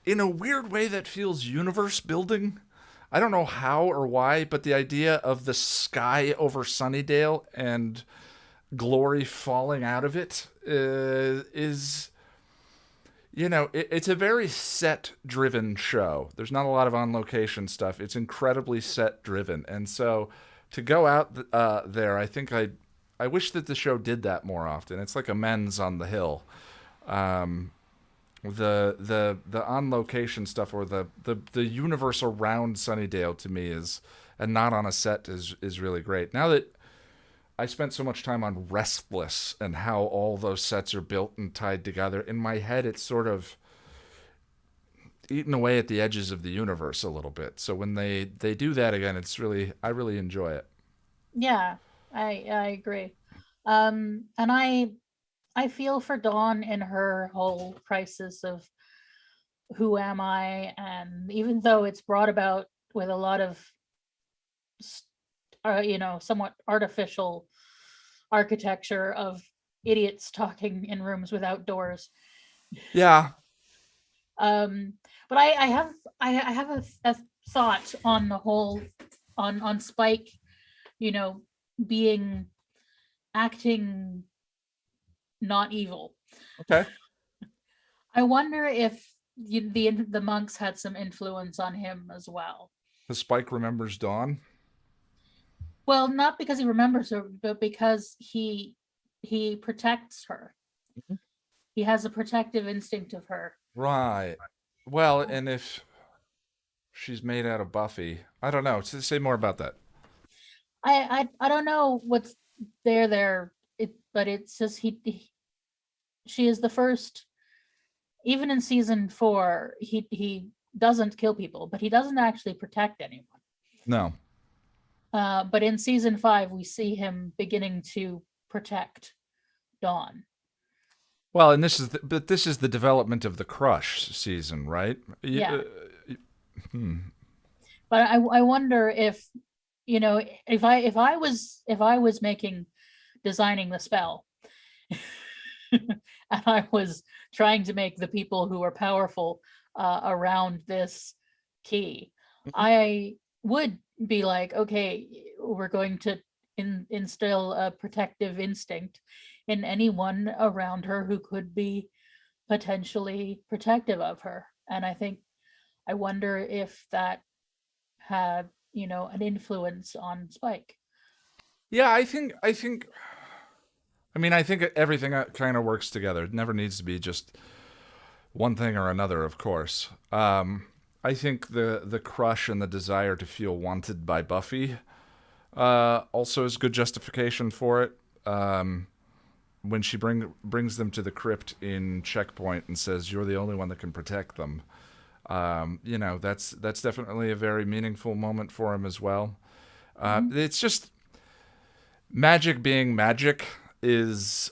in a weird way that feels universe building. I don't know how or why, but the idea of the sky over Sunnydale and Glory falling out of it is it's a very set-driven show. There's not a lot of on-location stuff. It's incredibly set-driven. And so to go out there, I think I wish that the show did that more often. It's like a Men's on the Hill. The on-location stuff or the universe around Sunnydale to me is, and not on a set, is really great. Now that I spent so much time on Restless and how all those sets are built and tied together, in my head it's sort of, eaten away at the edges of the universe a little bit. So when they do that again, I really enjoy it. Yeah, I agree. And I feel for Dawn in her whole crisis of who am I, and even though it's brought about with a lot of somewhat artificial architecture of idiots talking in rooms without doors. Yeah. But I have a thought on the whole on Spike, being acting not evil. Okay. I wonder if the monks had some influence on him as well. The Spike remembers Dawn. Well, not because he remembers her, but because he protects her. Mm-hmm. He has a protective instinct of her. Right. Well, and if she's made out of Buffy, I don't know. Say more about that. I don't know what's there. But it says she is the first. Even in season 4, he doesn't kill people, but he doesn't actually protect anyone. No. But in season 5, we see him beginning to protect Dawn. Well, and this is the development of the Crush season, right? Yeah. But I wonder if, if I was designing the spell, and I was trying to make the people who are powerful around this key, I would be like, okay, we're going to instill a protective instinct in anyone around her who could be potentially protective of her. And I wonder if that had, an influence on Spike. Yeah, I think everything kind of works together. It never needs to be just one thing or another, of course. I think the crush and the desire to feel wanted by Buffy also is good justification for it. When she brings them to the crypt in Checkpoint and says, "You're the only one that can protect them," that's definitely a very meaningful moment for him as well. It's just magic being magic is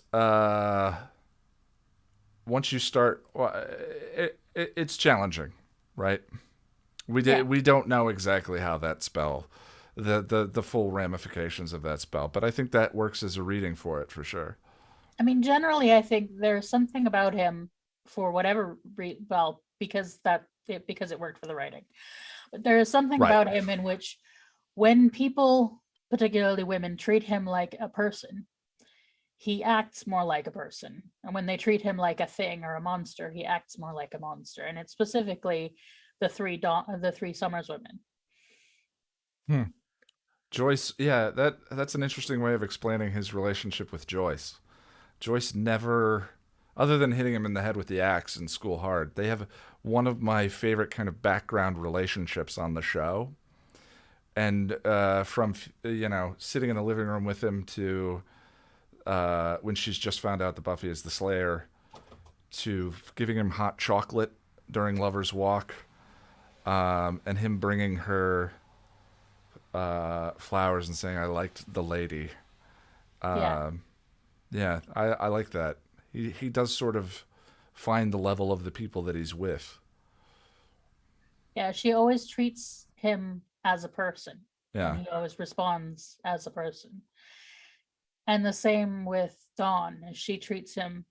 once you start, it's challenging, right? We don't know exactly how that spell, the full ramifications of that spell, but I think that works as a reading for it for sure. I mean, generally, I think there's something about him for whatever because it worked for the writing. But there is something about him in which, when people, particularly women, treat him like a person, he acts more like a person. And when they treat him like a thing or a monster, he acts more like a monster. And it's specifically the three Summers women. Joyce, yeah, that's an interesting way of explaining his relationship with Joyce. Joyce never, other than hitting him in the head with the axe in School Hard, they have one of my favorite kind of background relationships on the show. And from, sitting in the living room with him to when she's just found out that Buffy is the Slayer, to giving him hot chocolate during Lover's Walk, and him bringing her flowers and saying, "I liked the lady." Yeah, I like that. He does sort of find the level of the people that he's with. Yeah, she always treats him as a person. Yeah. And he always responds as a person. And the same with Dawn. She treats him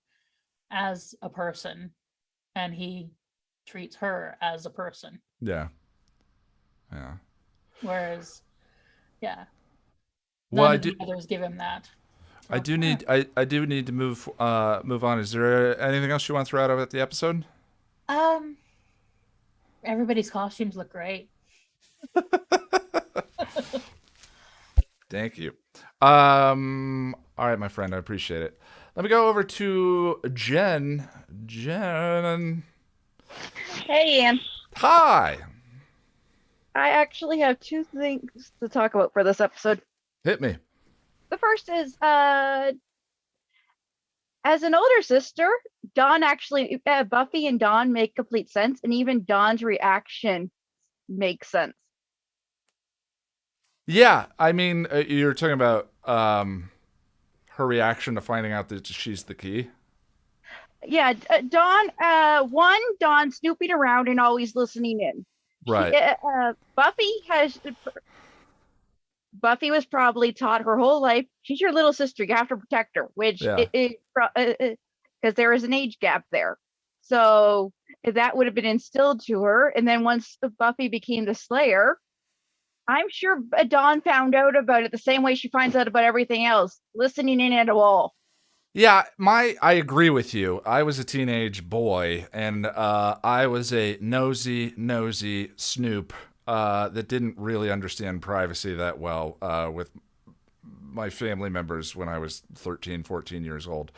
as a person, and he treats her as a person. Yeah. Yeah. Whereas, well, none of the others give him that. I do need to move on. Is there anything else you want to throw out about the episode? Everybody's costumes look great. Thank you. All right, my friend, I appreciate it. Let me go over to Jen. Jen. Hey, Ian. Hi. I actually have 2 things to talk about for this episode. Hit me. The first is as an older sister, Dawn actually, Buffy and Dawn make complete sense, and even Dawn's reaction makes sense. Yeah, I mean, you're talking about her reaction to finding out that she's the key. Yeah, Dawn. Dawn snooping around and always listening in. Right. Buffy was probably taught her whole life, she's your little sister, you have to protect her, which because there is an age gap there. So that would have been instilled to her. And then once Buffy became the Slayer, I'm sure Dawn found out about it the same way she finds out about everything else, listening in at a wall. Yeah, I agree with you. I was a teenage boy, and I was a nosy snoop that didn't really understand privacy that well with my family members when I was 13, 14 years old.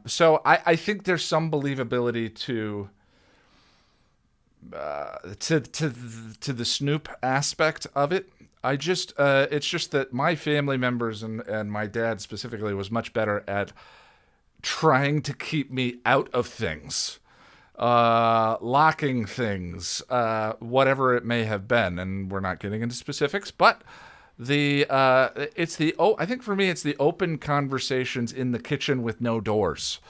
So I think there's some believability to the snoop aspect of it. It's just that my family members and my dad specifically was much better at trying to keep me out of things, locking things, whatever it may have been. And we're not getting into specifics, but I think for me, it's the open conversations in the kitchen with no doors.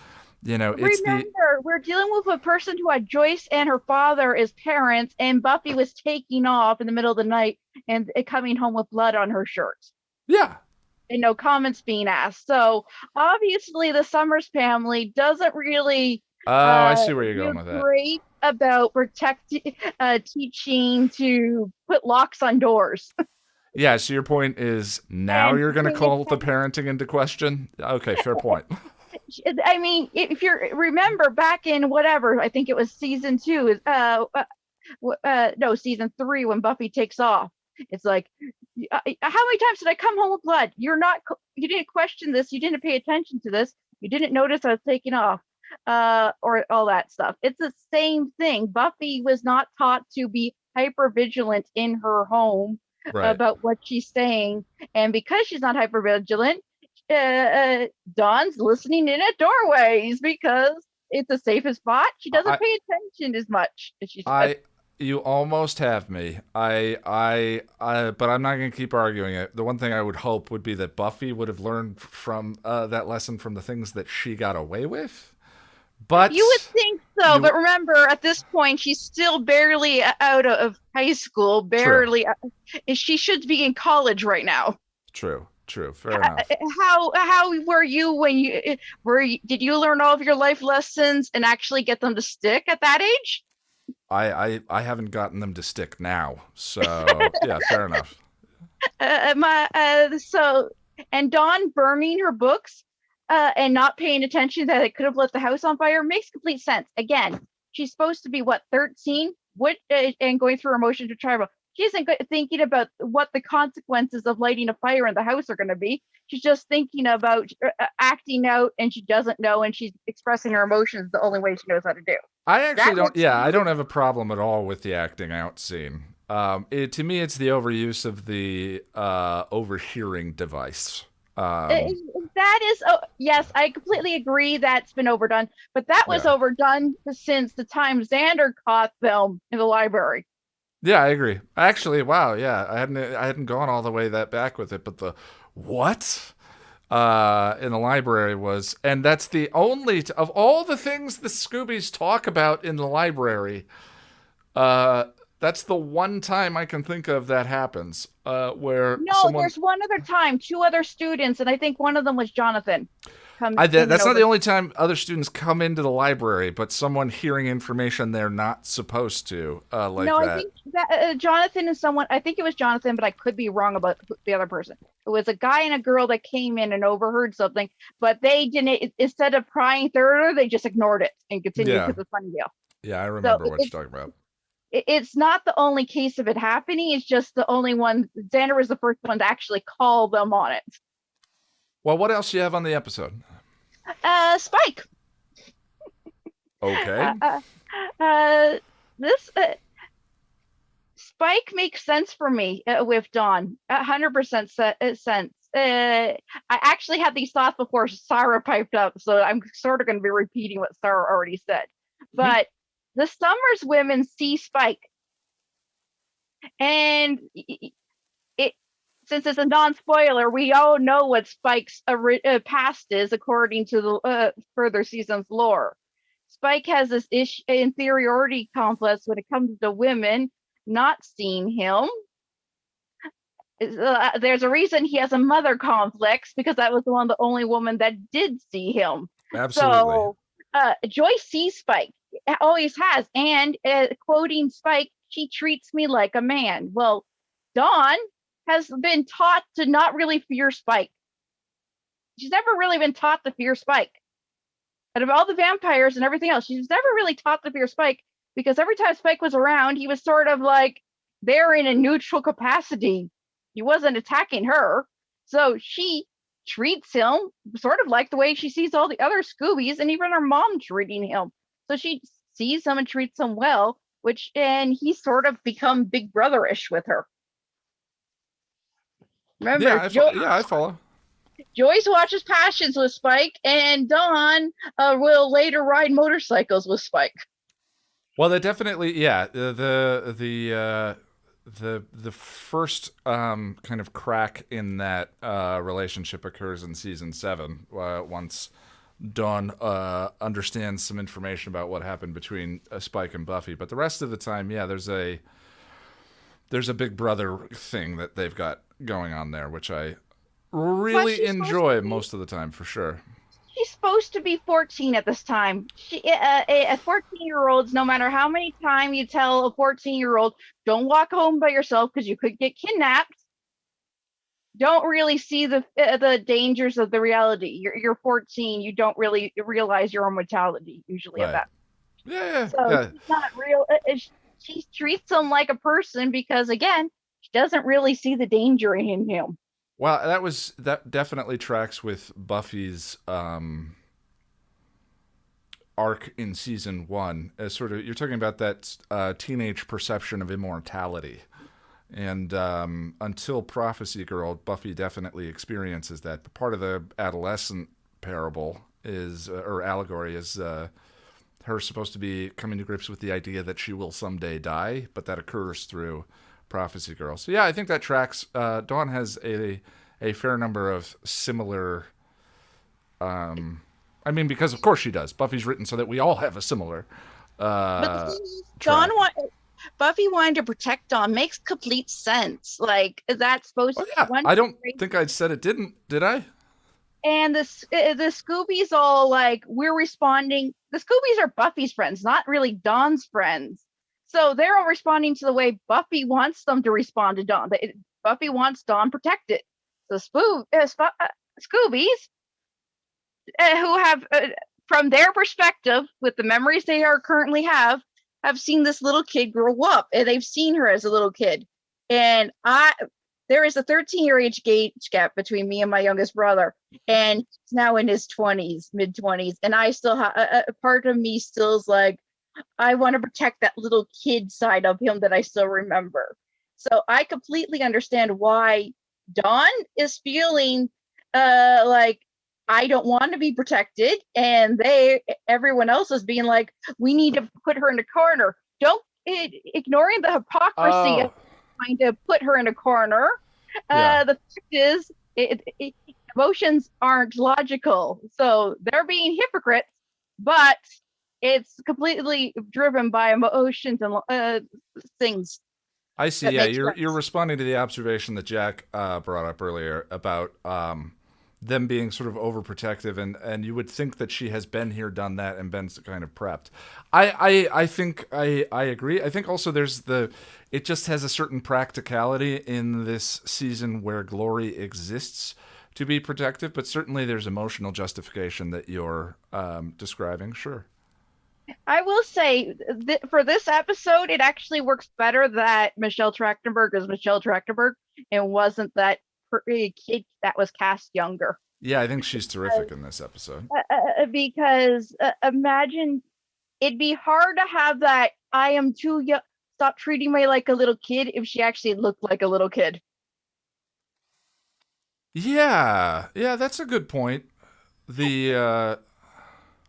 Remember, we're dealing with a person who had Joyce and her father as parents, and Buffy was taking off in the middle of the night and coming home with blood on her shirt. Yeah. And no comments being asked. So obviously the Summers family doesn't really I see where you're going with that. Great about teaching to put locks on doors. Yeah, so your point is now you're going to call the parenting into question? Okay, fair point. I mean, if you remember back in whatever, I think it was season 2, season 3 when Buffy takes off. It's like, how many times did I come home with blood? You didn't question this. You didn't pay attention to this. You didn't notice I was taking off, or all that stuff. It's the same thing. Buffy was not taught to be hyper vigilant in her home about what she's saying. And because she's not hyper vigilant, Dawn's listening in at doorways because it's the safest spot. She doesn't pay attention as much as she should. You almost have me. But I'm not going to keep arguing it. The one thing I would hope would be that Buffy would have learned from that lesson from the things that she got away with. But you would think so. But remember, at this point, she's still barely out of high school. Barely. She should be in college right now. True. Fair enough. How were you when did you learn all of your life lessons and actually get them to stick at that age? I haven't gotten them to stick now. So yeah, fair enough. And Dawn burning her books and not paying attention that it could have lit the house on fire makes complete sense. Again, she's supposed to be 13? And going through her emotions to try. She isn't thinking about what the consequences of lighting a fire in the house are going to be. She's just thinking about acting out, and she doesn't know, and she's expressing her emotions the only way she knows how to do. I actually don't. Yeah, I don't have a problem at all with the acting out scene. To me, it's the overuse of the overhearing device. That is, yes, I completely agree. That's been overdone, but that was overdone since the time Xander caught them in the library. Yeah, I agree. Actually, wow, yeah, I hadn't gone all the way that back with it, but the what in the library was, and that's the only of all the things the Scoobies talk about in the library. That's the one time I can think of that happens. There's one other time, 2 other students, and I think one of them was Jonathan. That's not the only time other students come into the library, but someone hearing information they're not supposed to, I think that Jonathan is someone. I think it was Jonathan, but I could be wrong about the other person. It was a guy and a girl that came in and overheard something, but they didn't. Instead of prying further, they just ignored it and continued to the funny deal. Yeah, I remember what you're talking about. It's not the only case of it happening. It's just the only one. Xander was the first one to actually call them on it. Well, what else do you have on the episode? Spike. Okay. Spike makes sense for me with Dawn. 100% sense. I actually had these thoughts before Sarah piped up, so I'm sort of going to be repeating what Sarah already said. But the Summers women see Spike, and it since it's a non-spoiler, we all know what Spike's past is according to the further seasons lore. Spike has this inferiority complex when it comes to women not seeing him. There's a reason he has a mother complex, because that was the only woman that did see him. Absolutely. So Joyce sees Spike, always has, and quoting Spike, she treats me like a man. Well, Dawn has been taught to not really fear Spike. She's never really been taught to fear Spike. Out of all the vampires and everything else, she's never really taught to fear Spike, because every time Spike was around, he was sort of like there in a neutral capacity. He wasn't attacking her. So she treats him sort of like the way she sees all the other Scoobies and even her mom treating him. So she sees him and treats him well, and he's sort of become big brother-ish with her. Remember, I follow. Joyce watches Passions with Spike, and Dawn will later ride motorcycles with Spike. Well, they definitely, the first kind of crack in that relationship occurs in season 7, once Dawn understands some information about what happened between Spike and Buffy. But the rest of the time, there's a big brother thing that they've got going on there, which I really enjoy most of the time, for sure. She's supposed to be 14 at this time. A 14-year-old, no matter how many times you tell a 14-year-old, don't walk home by yourself because you could get kidnapped, don't really see the dangers of the reality. You're 14. You don't really realize your own mortality usually at that. She's not real. She treats him like a person because, again, she doesn't really see the danger in him. Well, that definitely tracks with Buffy's arc in season 1. As sort of, you're talking about that teenage perception of immortality, and until Prophecy Girl, Buffy definitely experiences that. But part of the adolescent parable or allegory is her supposed to be coming to grips with the idea that she will someday die, but that occurs through Prophecy Girl. So I think that tracks. Dawn has a fair number of similar. Because of course she does. Buffy's written so that we all have a similar. But Buffy wanted to protect Dawn makes complete sense. Like, is that supposed to? I don't think I said it didn't. Did I? And the Scoobies all like, we're responding. The Scoobies are Buffy's friends, not really Dawn's friends. So they're all responding to the way Buffy wants them to respond to Dawn. Buffy wants Dawn protected. So Scoobies, who have, from their perspective, with the memories they currently have seen this little kid grow up, and they've seen her as a little kid. And there is a 13-year age gap between me and my youngest brother, and he's now in his 20s, mid-20s, and I still have a part of me still is like, I want to protect that little kid side of him that I still remember. So I completely understand why Dawn is feeling like I don't want to be protected, and everyone else is being like, we need to put her in a corner. Ignoring the hypocrisy of trying to put her in a corner. The fact is, emotions aren't logical, so they're being hypocrites, but it's completely driven by emotions and things. I see. Yeah, you're responding to the observation that Jack brought up earlier about them being sort of overprotective, and you would think that she has been here, done that, and been kind of prepped. I think I agree. I think also it just has a certain practicality in this season where Glory exists to be protective, but certainly there's emotional justification that you're describing. Sure. I will say that for this episode, it actually works better that Michelle Trachtenberg is Michelle Trachtenberg and wasn't that kid that was cast younger. Yeah, I think she's terrific in this episode. Because imagine, it'd be hard to have that I am too young. stop treating me like a little kid if she actually looked like a little kid. Yeah, that's a good point. The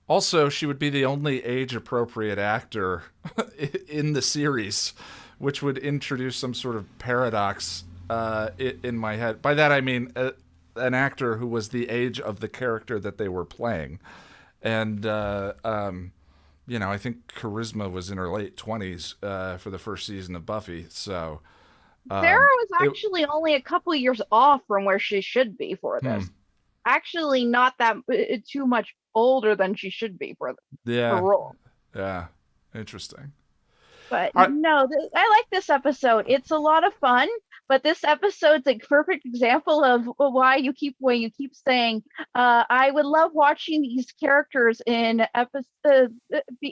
also, she would be the only age-appropriate actor in the series, which would introduce some sort of paradox in my head. By that I mean an actor who was the age of the character that they were playing, and I think Charisma was in her late 20s for the first season of Buffy. So Sarah was actually only a couple years off from where she should be for this. Actually, not that too much older than she should be for the role. Yeah, interesting. But no, I like this episode. It's a lot of fun. But this episode's a perfect example of why you keep saying, I would love watching these characters in episode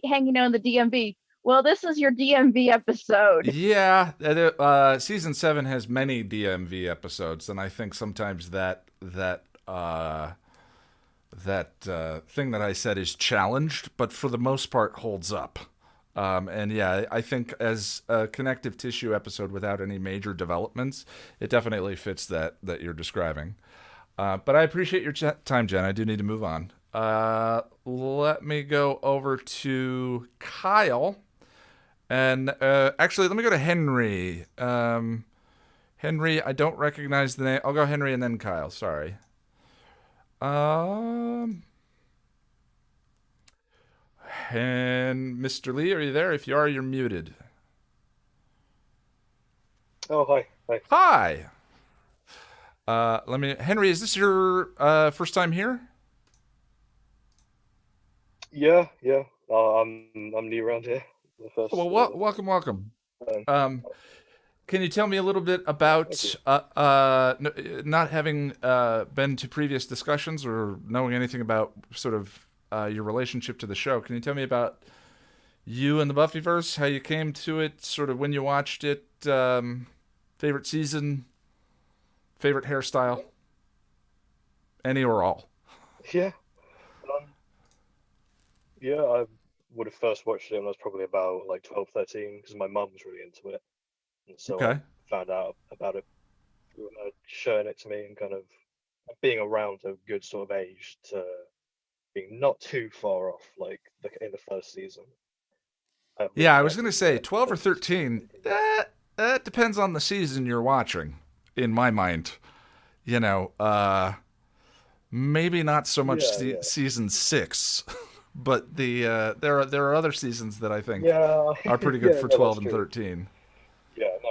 hanging out in the DMV. Well, this is your DMV episode. Yeah, season 7 has many DMV episodes, and I think sometimes that thing that I said is challenged, but for the most part holds up. And yeah, I think as a connective tissue episode without any major developments, it definitely fits that you're describing. But I appreciate your time, Jen. I do need to move on. Let me go over to Kyle. And actually, let me go to Henry. Henry, I don't recognize the name. I'll go Henry and then Kyle. Sorry. And Mr. Lee, are you there? If you are, you're muted. Oh, hi. Hi. Henry, is this your first time here? Yeah. I'm new around here. The first, welcome. Can you tell me a little bit about not having been to previous discussions or knowing anything about sort of your relationship to the show? Can you tell me about you and the Buffyverse, how you came to it, sort of when you watched it, favorite season, favorite hairstyle, any or all? Yeah. I would have first watched it when I was probably about like 12, 13, because my mum was really into it. And so I found out about it through her showing it to me and kind of being around a good sort of age to being not too far off, like in the first season. I was going to say 12 or 13. That depends on the season you're watching, in my mind. Maybe not so much season 6, but there are other seasons that I think are pretty good for 12 and 13. Yeah, no,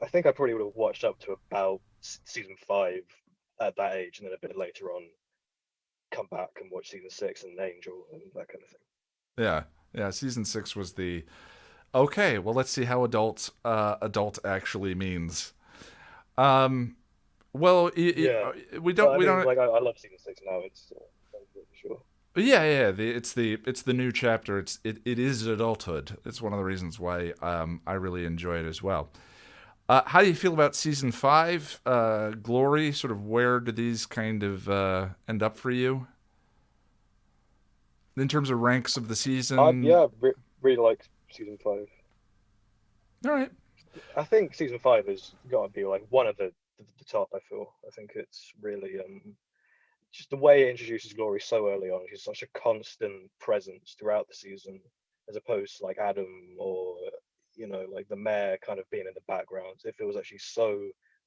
I think I probably would have watched up to about season 5 at that age, and then a bit later on come back and watch season 6 and Angel and that kind of thing. Yeah, season 6 was the okay, well, let's see how adult actually means. Well, we don't like I love season 6 now. It's sure. Yeah. It's the new chapter. It is adulthood. It's one of the reasons why I really enjoy it as well. How do you feel about season 5, Glory? Sort of where do these kind of end up for you in terms of ranks of the season? Really like season 5. All right. I think season 5 has got to be like one of the top. I think it's really just the way it introduces Glory so early on. She's such a constant presence throughout the season, as opposed to like Adam or like the mayor kind of being in the background. It feels like she's so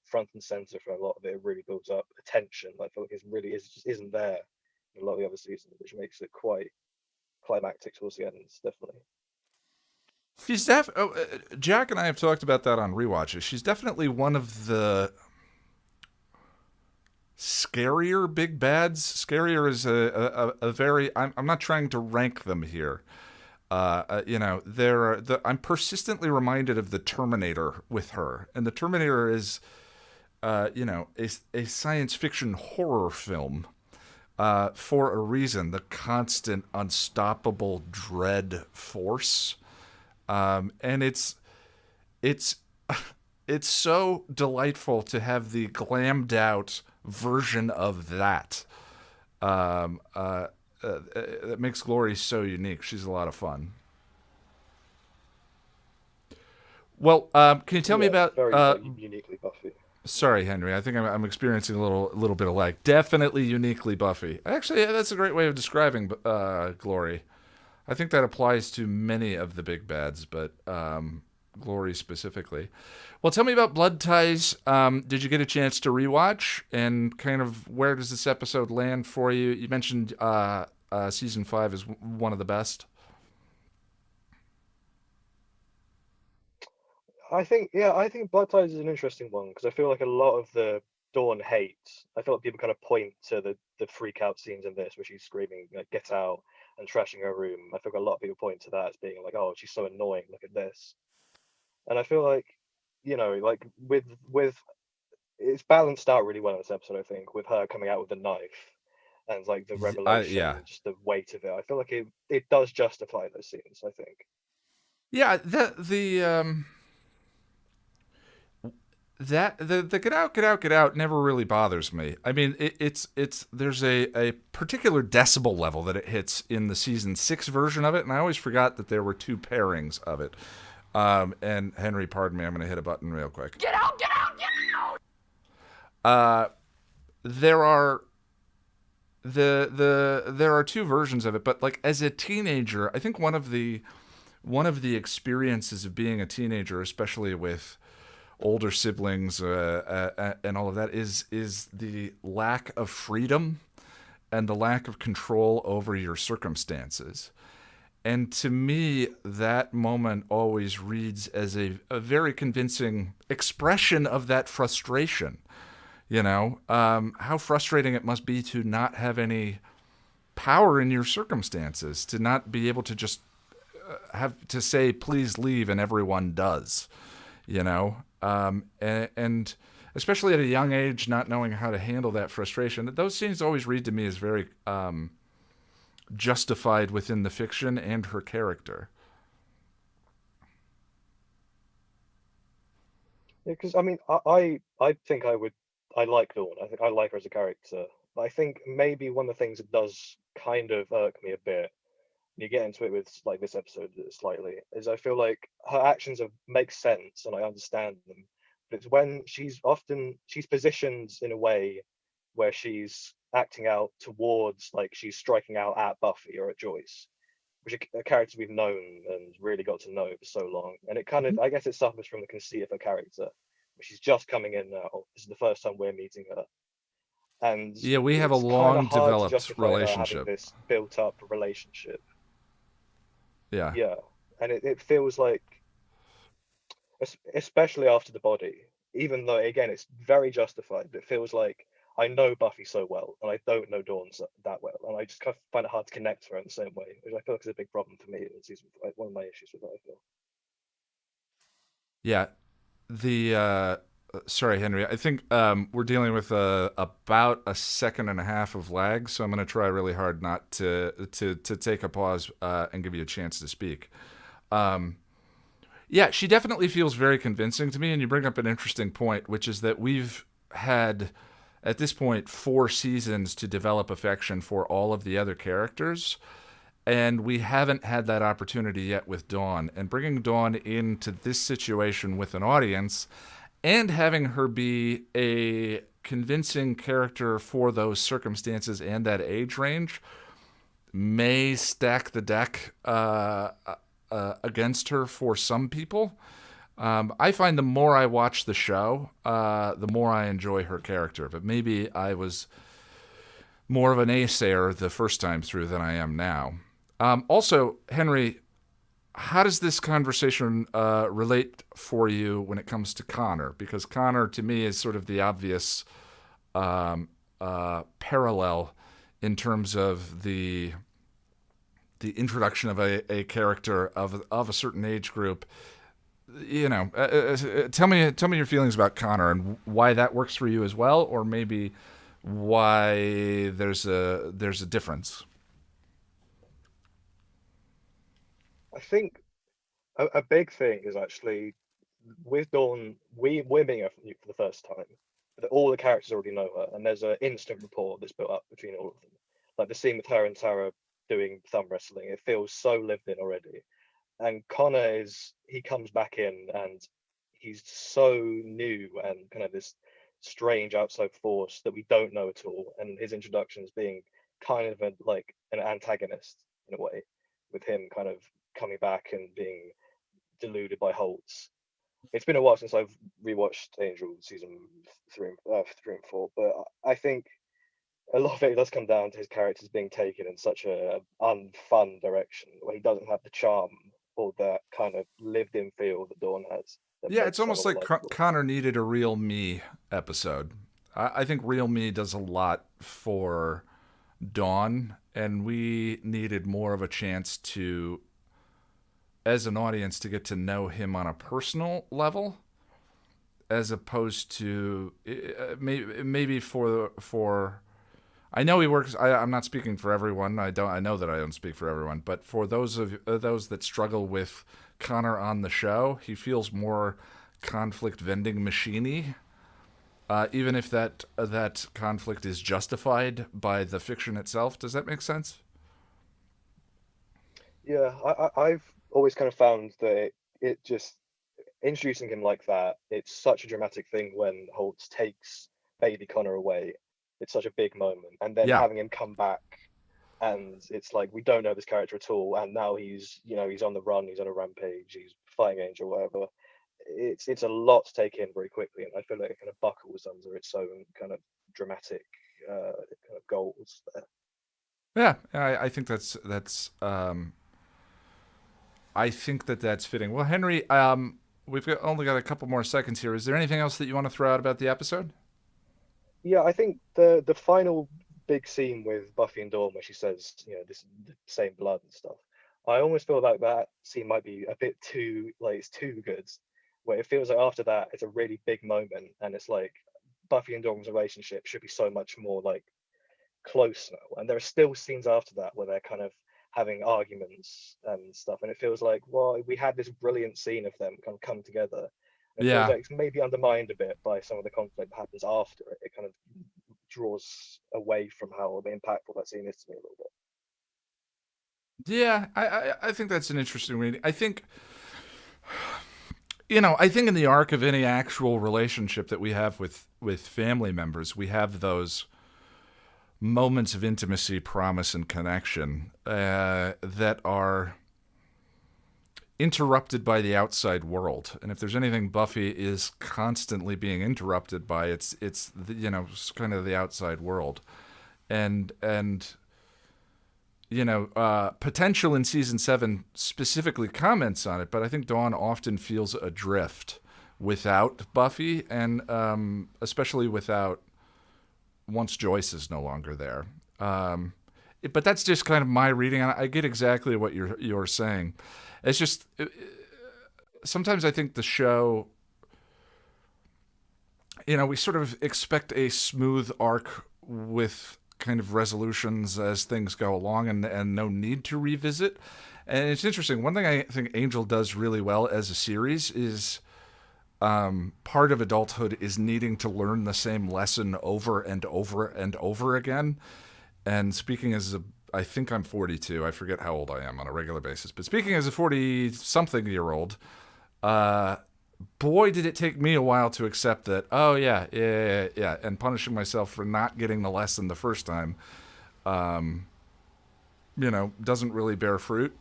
front and center for a lot of it. It really builds up attention. I feel like it really just isn't there in a lot of the other seasons, which makes it quite climactic towards the end. Definitely. She's Jack and I have talked about that on rewatches. She's definitely one of the scarier big bads. Scarier is a very. I'm not trying to rank them here. I'm persistently reminded of the Terminator with her, and the Terminator is, a science fiction horror film. For a reason, the constant, unstoppable dread force. And it's so delightful to have the glammed out version of that. That makes Glory so unique. She's a lot of fun. Well, can you tell me about? very like, uniquely Buffy. Sorry, Henry. I think I'm experiencing a little bit of lag. Definitely uniquely Buffy. Actually, that's a great way of describing Glory. I think that applies to many of the big bads, but Glory specifically. Well, tell me about Blood Ties. Did you get a chance to rewatch? And kind of where does this episode land for you? You mentioned season 5 is one of the best. I think Blood Ties is an interesting one because I feel like a lot of the Dawn hate, I feel like people kind of point to the freak out scenes in this where she's screaming like "get out" and trashing her room. I think a lot of people point to that as being like, oh, she's so annoying, look at this. And I feel like, like with it's balanced out really well in this episode, I think, with her coming out with the knife and like the revelation, just the weight of it. I feel like it does justify those scenes, I think. Yeah, the get out never really bothers me. I mean, it's there's a particular decibel level that it hits in the season 6 version of it, and I always forgot that there were 2 pairings of it. And Henry, pardon me, I'm going to hit a button real quick. Get out! Get out! Get out! There are there are 2 versions of it, but like as a teenager, I think one of the experiences of being a teenager, especially with older siblings and all of that, is the lack of freedom and the lack of control over your circumstances. And to me, that moment always reads as a very convincing expression of that frustration. How frustrating it must be to not have any power in your circumstances, to not be able to just have to say, please leave, and everyone does, and especially at a young age, not knowing how to handle that frustration. Those scenes always read to me as very justified within the fiction and her character. Yeah, because I mean, I think I like Dawn. I think I like her as a character. But I think maybe one of the things that does kind of irk me a bit, and you get into it with like this episode slightly, is I feel like her actions make sense and I understand them, but it's when she's positioned in a way where she's acting out towards, like she's striking out at Buffy or at Joyce, which are characters we've known and really got to know for so long. And it kind of, I guess it suffers from the conceit of her character, where she's just coming in now. This is the first time we're meeting her. And yeah, we have a long developed relationship. This built up relationship. Yeah. Yeah. And it feels like, especially after the body, even though again it's very justified, but it feels like I know Buffy so well, and I don't know Dawn that well, and I just kind of find it hard to connect to her in the same way, which I feel like is a big problem for me in season 5. One of my issues with that, I feel. Yeah, sorry, Henry. I think we're dealing with about a second and a half of lag, so I'm going to try really hard not to take a pause and give you a chance to speak. Yeah, she definitely feels very convincing to me, and you bring up an interesting point, which is that we've had, at this point, 4 seasons to develop affection for all of the other characters, and we haven't had that opportunity yet with Dawn. And bringing Dawn into this situation with an audience and having her be a convincing character for those circumstances and that age range may stack the deck against her for some people. I find the more I watch the show, the more I enjoy her character. But maybe I was more of an naysayer the first time through than I am now. Also, Henry, how does this conversation relate for you when it comes to Connor? Because Connor, to me, is sort of the obvious parallel in terms of the introduction of a character of a certain age group. Tell me your feelings about Connor and why that works for you as well, or maybe why there's a difference. I think a big thing is actually with Dawn, we're meeting her for the first time. All the characters already know her, and there's an instant rapport that's built up between all of them. Like the scene with her and Tara doing thumb wrestling, it feels so lived in already. And Connor he comes back in and he's so new and kind of this strange outside force that we don't know at all. And his introduction is being kind of like an antagonist in a way, with him kind of coming back and being deluded by Holtz. It's been a while since I've rewatched Angel season 3 and 4, but I think a lot of it does come down to his characters being taken in such a unfun direction, where he doesn't have the charm or that kind of lived-in feel that Dawn has. Yeah, it's almost like Connor needed a Real Me episode. I think Real Me does a lot for Dawn, and we needed more of a chance to, as an audience, to get to know him on a personal level, as opposed to maybe for. I know he works. I'm not speaking for everyone. I know that I don't speak for everyone. But for those that struggle with Connor on the show, he feels more conflict vending machine-y. Even if that conflict is justified by the fiction itself. Does that make sense? Yeah, I've always kind of found that it just introducing him like that. It's such a dramatic thing when Holtz takes baby Connor away. It's such a big moment, and then having him come back, and it's like we don't know this character at all, and now he's on the run, he's on a rampage, he's fighting Angel, whatever. It's a lot to take in very quickly, and I feel like it kind of buckles under its own kind of dramatic kind of goals there. Yeah, I think that's I think that's fitting. Well, Henry, we've only got a couple more seconds here. Is there anything else that you want to throw out about the episode? Yeah, I think the final big scene with Buffy and Dawn, where she says, this the same blood and stuff. I almost feel like that scene might be a bit too it's too good, where it feels like after that it's a really big moment, and it's like Buffy and Dawn's relationship should be so much more like close now. And there are still scenes after that where they're kind of having arguments and stuff, and it feels like, well, we had this brilliant scene of them kind of come together. It feels like it's maybe undermined a bit by some of the conflict that happens after it. It kind of draws away from how impactful that scene is to me a little bit. Yeah, I think that's an interesting reading. I think, I think in the arc of any actual relationship that we have with family members, we have those moments of intimacy, promise, and connection that are interrupted by the outside world. And if there's anything Buffy is constantly being interrupted by, it's kind of the outside world. And Potential in season 7 specifically comments on it, but I think Dawn often feels adrift without Buffy, and especially once Joyce is no longer there. But that's just kind of my reading. I get exactly what you're saying. It's just sometimes I think the show, we sort of expect a smooth arc with kind of resolutions as things go along, and no need to revisit. And it's interesting. One thing I think Angel does really well as a series is part of adulthood is needing to learn the same lesson over and over and over again. And speaking I think I'm 42. I forget how old I am on a regular basis. But speaking as a 40-something-year-old, boy, did it take me a while to accept that, oh, yeah, and punishing myself for not getting the lesson the first time, doesn't really bear fruit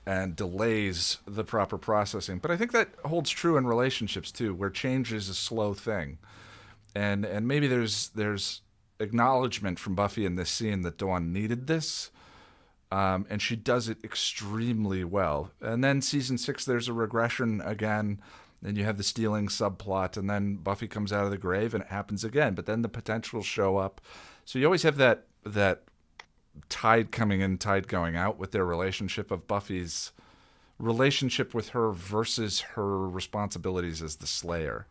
and delays the proper processing. But I think that holds true in relationships, too, where change is a slow thing. And maybe there's acknowledgement from Buffy in this scene that Dawn needed this, and she does it extremely well. And then season 6, there's a regression again, and you have the stealing subplot, and then Buffy comes out of the grave, and it happens again. But then the potentials show up, so you always have that tide coming in, tide going out with their relationship, of Buffy's relationship with her versus her responsibilities as the Slayer.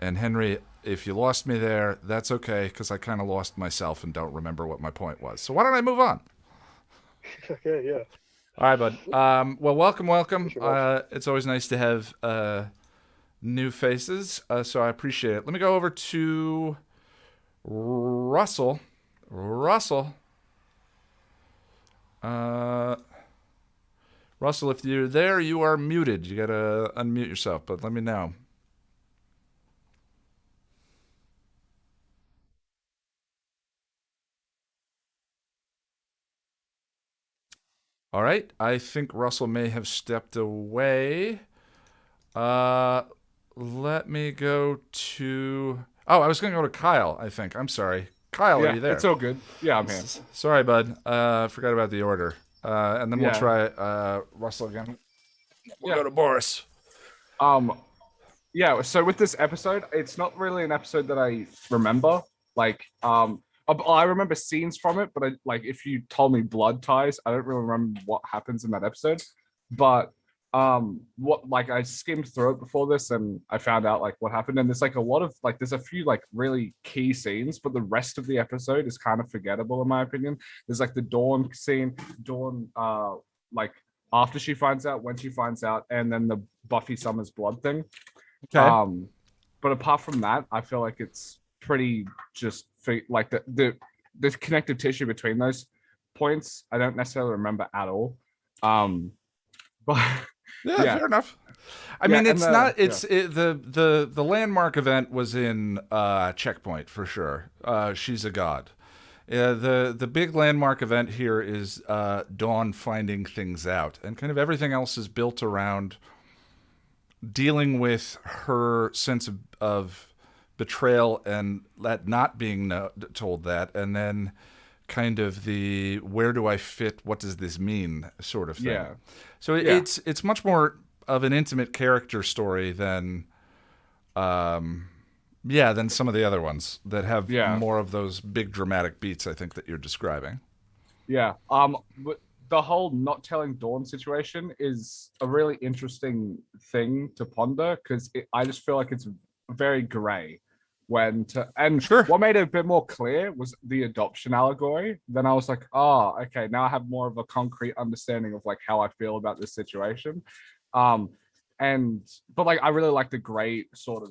And Henry, if you lost me there, that's okay, because I kind of lost myself and don't remember what my point was. So why don't I move on? Okay, yeah. All right, bud. Well, welcome. It's always nice to have new faces, so I appreciate it. Let me go over to Russell. Russell, if you're there, you are muted. You gotta unmute yourself, but let me know. All right, I think Russell may have stepped away. Let me go to... Oh, I was going to go to Kyle, I think. I'm sorry. Kyle, are you there? It's all good. Yeah, I'm here. Sorry, bud. Forgot about the order. And then we'll try Russell again. We'll go to Boris. Yeah, so with this episode, it's not really an episode that I remember. Like, I remember scenes from it, but if you told me blood ties, I don't really remember what happens in that episode. But I skimmed through it before this and I found out like what happened. And there's like a lot of there's a few like really key scenes, but the rest of the episode is kind of forgettable in my opinion. There's like the Dawn scene, like after she finds out, when she finds out, and then the Buffy Summers blood thing. Okay. But apart from that, I feel like it's pretty just like the connective tissue between those points. I don't necessarily remember at all. But yeah, fair enough. I mean, it's not. It's the landmark event was in Checkpoint for sure. She's a god. The big landmark event here is Dawn finding things out, and kind of everything else is built around dealing with her sense of betrayal and that not being told that, and then kind of the where do I fit, what does this mean sort of thing. Yeah. So it's much more of an intimate character story than than some of the other ones that have more of those big dramatic beats I think that you're describing. Yeah. But the whole not telling Dawn situation is a really interesting thing to ponder because I just feel like it's very gray. What made it a bit more clear was the adoption allegory. Then I was like, oh, okay, now I have more of a concrete understanding of like how I feel about this situation. But I really like the gray sort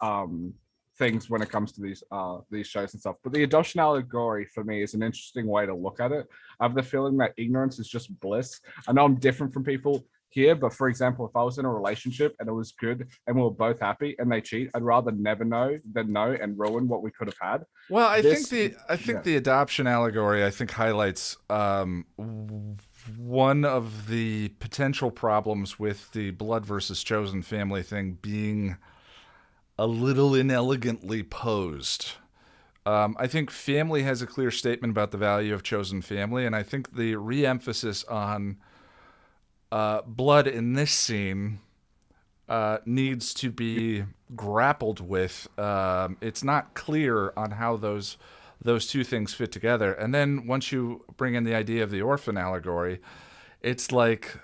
of things when it comes to these shows and stuff. But the adoption allegory for me is an interesting way to look at it. I have the feeling that ignorance is just bliss. I know I'm different from people here, but for example, if I was in a relationship and it was good and we were both happy and they cheat, I'd rather never know than know and ruin what we could have had. Well, I think the adoption allegory highlights one of the potential problems with the blood versus chosen family thing being a little inelegantly posed. I think family has a clear statement about the value of chosen family, and I think the re-emphasis on blood in this scene needs to be grappled with. It's not clear on how those two things fit together. And then once you bring in the idea of the orphan allegory, it's like,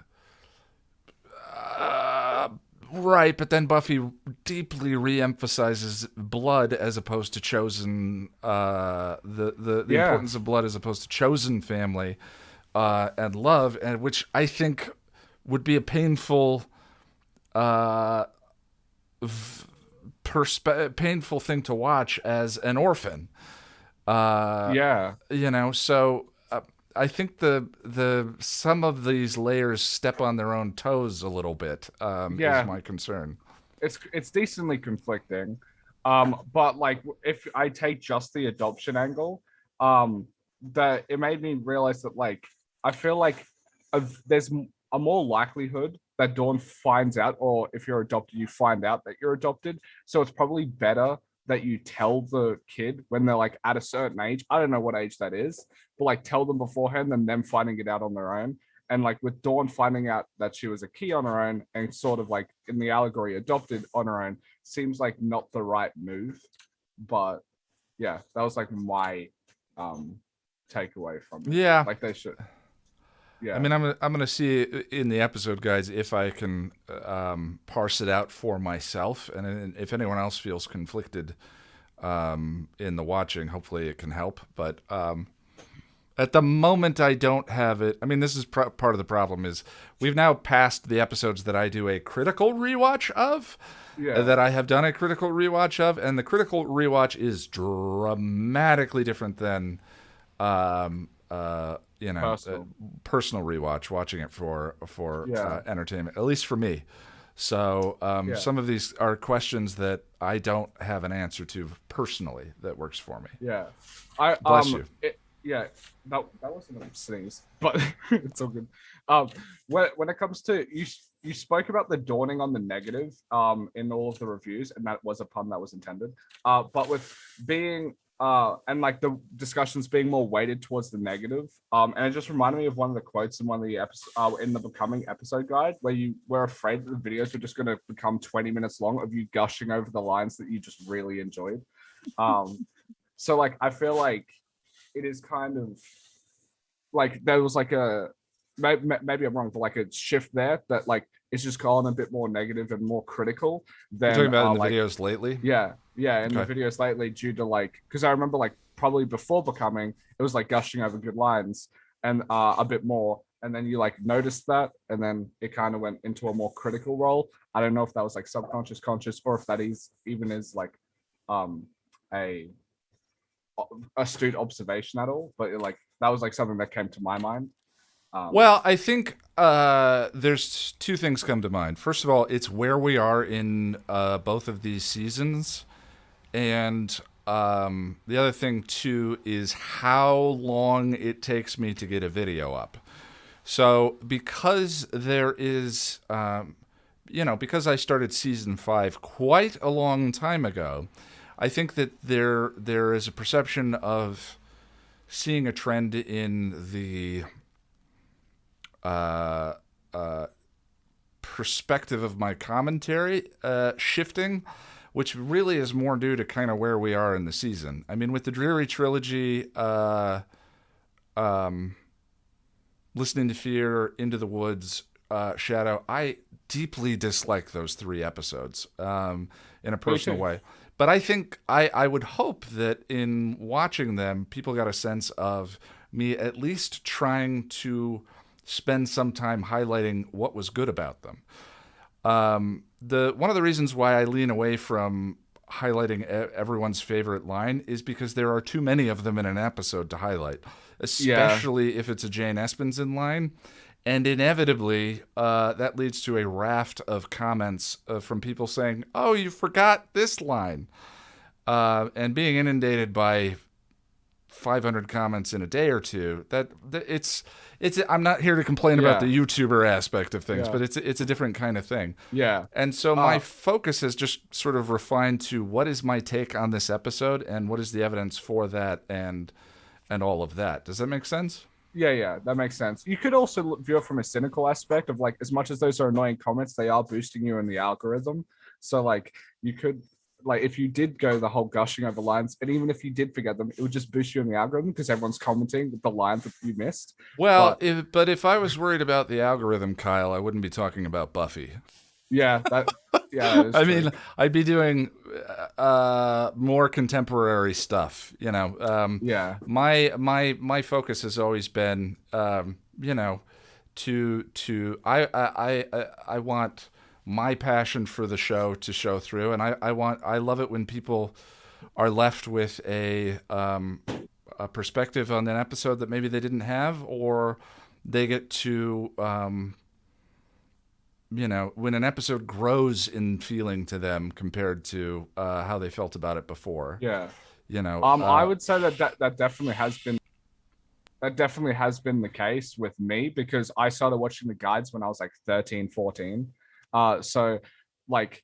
right, but then Buffy deeply re-emphasizes blood as opposed to chosen, the importance of blood as opposed to chosen family and love, and which I think would be a painful painful thing to watch as an orphan. So I think the some of these layers step on their own toes a little bit. Is my concern. It's decently conflicting, but like if I take just the adoption angle, that it made me realize that like I feel like there's a more likelihood that Dawn finds out, or if you're adopted, you find out that you're adopted. So it's probably better that you tell the kid when they're like at a certain age. I don't know what age that is, but like tell them beforehand than them finding it out on their own. And like with Dawn finding out that she was a key on her own and sort of like in the allegory adopted on her own seems like not the right move. But yeah, that was like my takeaway from it. Yeah. Like they should. Yeah. I mean, I'm gonna see in the episode, guys, if I can parse it out for myself, and if anyone else feels conflicted in the watching, hopefully it can help. But at the moment, I don't have it. I mean, this is part of the problem is we've now passed the episodes that I do a critical rewatch of. Yeah. That I have done a critical rewatch of, and the critical rewatch is dramatically different than personal rewatch, watching it for entertainment, at least for me. So some of these are questions that I don't have an answer to personally that works for me. Yeah. Bless you. That wasn't a sneeze, but it's all good. When it comes to you spoke about the dawning on the negative in all of the reviews, and that was a pun that was intended. But with being and like the discussions being more weighted towards the negative, and it just reminded me of one of the quotes in one of the episodes in the Becoming episode guide, where you were afraid that the videos were just going to become 20 minutes long of you gushing over the lines that you just really enjoyed. So like I feel like it is kind of like there was like a maybe I'm wrong, but like a shift there that like it's just gone a bit more negative and more critical than You're talking about in the videos lately. Yeah, in the videos lately, due to like, because I remember like probably before Becoming, it was like gushing over good lines and a bit more, and then you like noticed that, and then it kind of went into a more critical role. I don't know if that was like subconscious, conscious, or if that is even is like a astute observation at all, but like that was like something that came to my mind. Well, I think there's two things come to mind. First of all, it's where we are in both of these seasons, and the other thing too is how long it takes me to get a video up. So because there is, because I started season 5 quite a long time ago, I think that there is a perception of seeing a trend in the perspective of my commentary shifting, which really is more due to kind of where we are in the season. I mean, with the Dreary Trilogy, Listening to Fear, Into the Woods, Shadow, I deeply dislike those 3 episodes in a personal way. But I think I would hope that in watching them, people got a sense of me at least trying to spend some time highlighting what was good about them. One of the reasons why I lean away from highlighting everyone's favorite line is because there are too many of them in an episode to highlight, especially if it's a Jane Espenson line. And inevitably, that leads to a raft of comments from people saying, "Oh, you forgot this line," and being inundated by 500 comments in a day or two. It's. I'm not here to complain about the YouTuber aspect of things, but it's a different kind of thing. Yeah. And so my focus has just sort of refined to what is my take on this episode and what is the evidence for that and all of that. Does that make sense? Yeah, that makes sense. You could also view it from a cynical aspect of like, as much as those are annoying comments, they are boosting you in the algorithm. So like you could, like if you did go the whole gushing over lines, and even if you did forget them, it would just boost you in the algorithm because everyone's commenting the lines that you missed. Well, if I was worried about the algorithm, Kyle, I wouldn't be talking about Buffy. Yeah, that I mean, I'd be doing more contemporary stuff, My focus has always been, I want my passion for the show to show through, and I love it when people are left with a perspective on an episode that maybe they didn't have, or they get to when an episode grows in feeling to them compared to how they felt about it before. Yeah. I would say that definitely has been the case with me, because I started watching the guides when I was like 13, 14. So like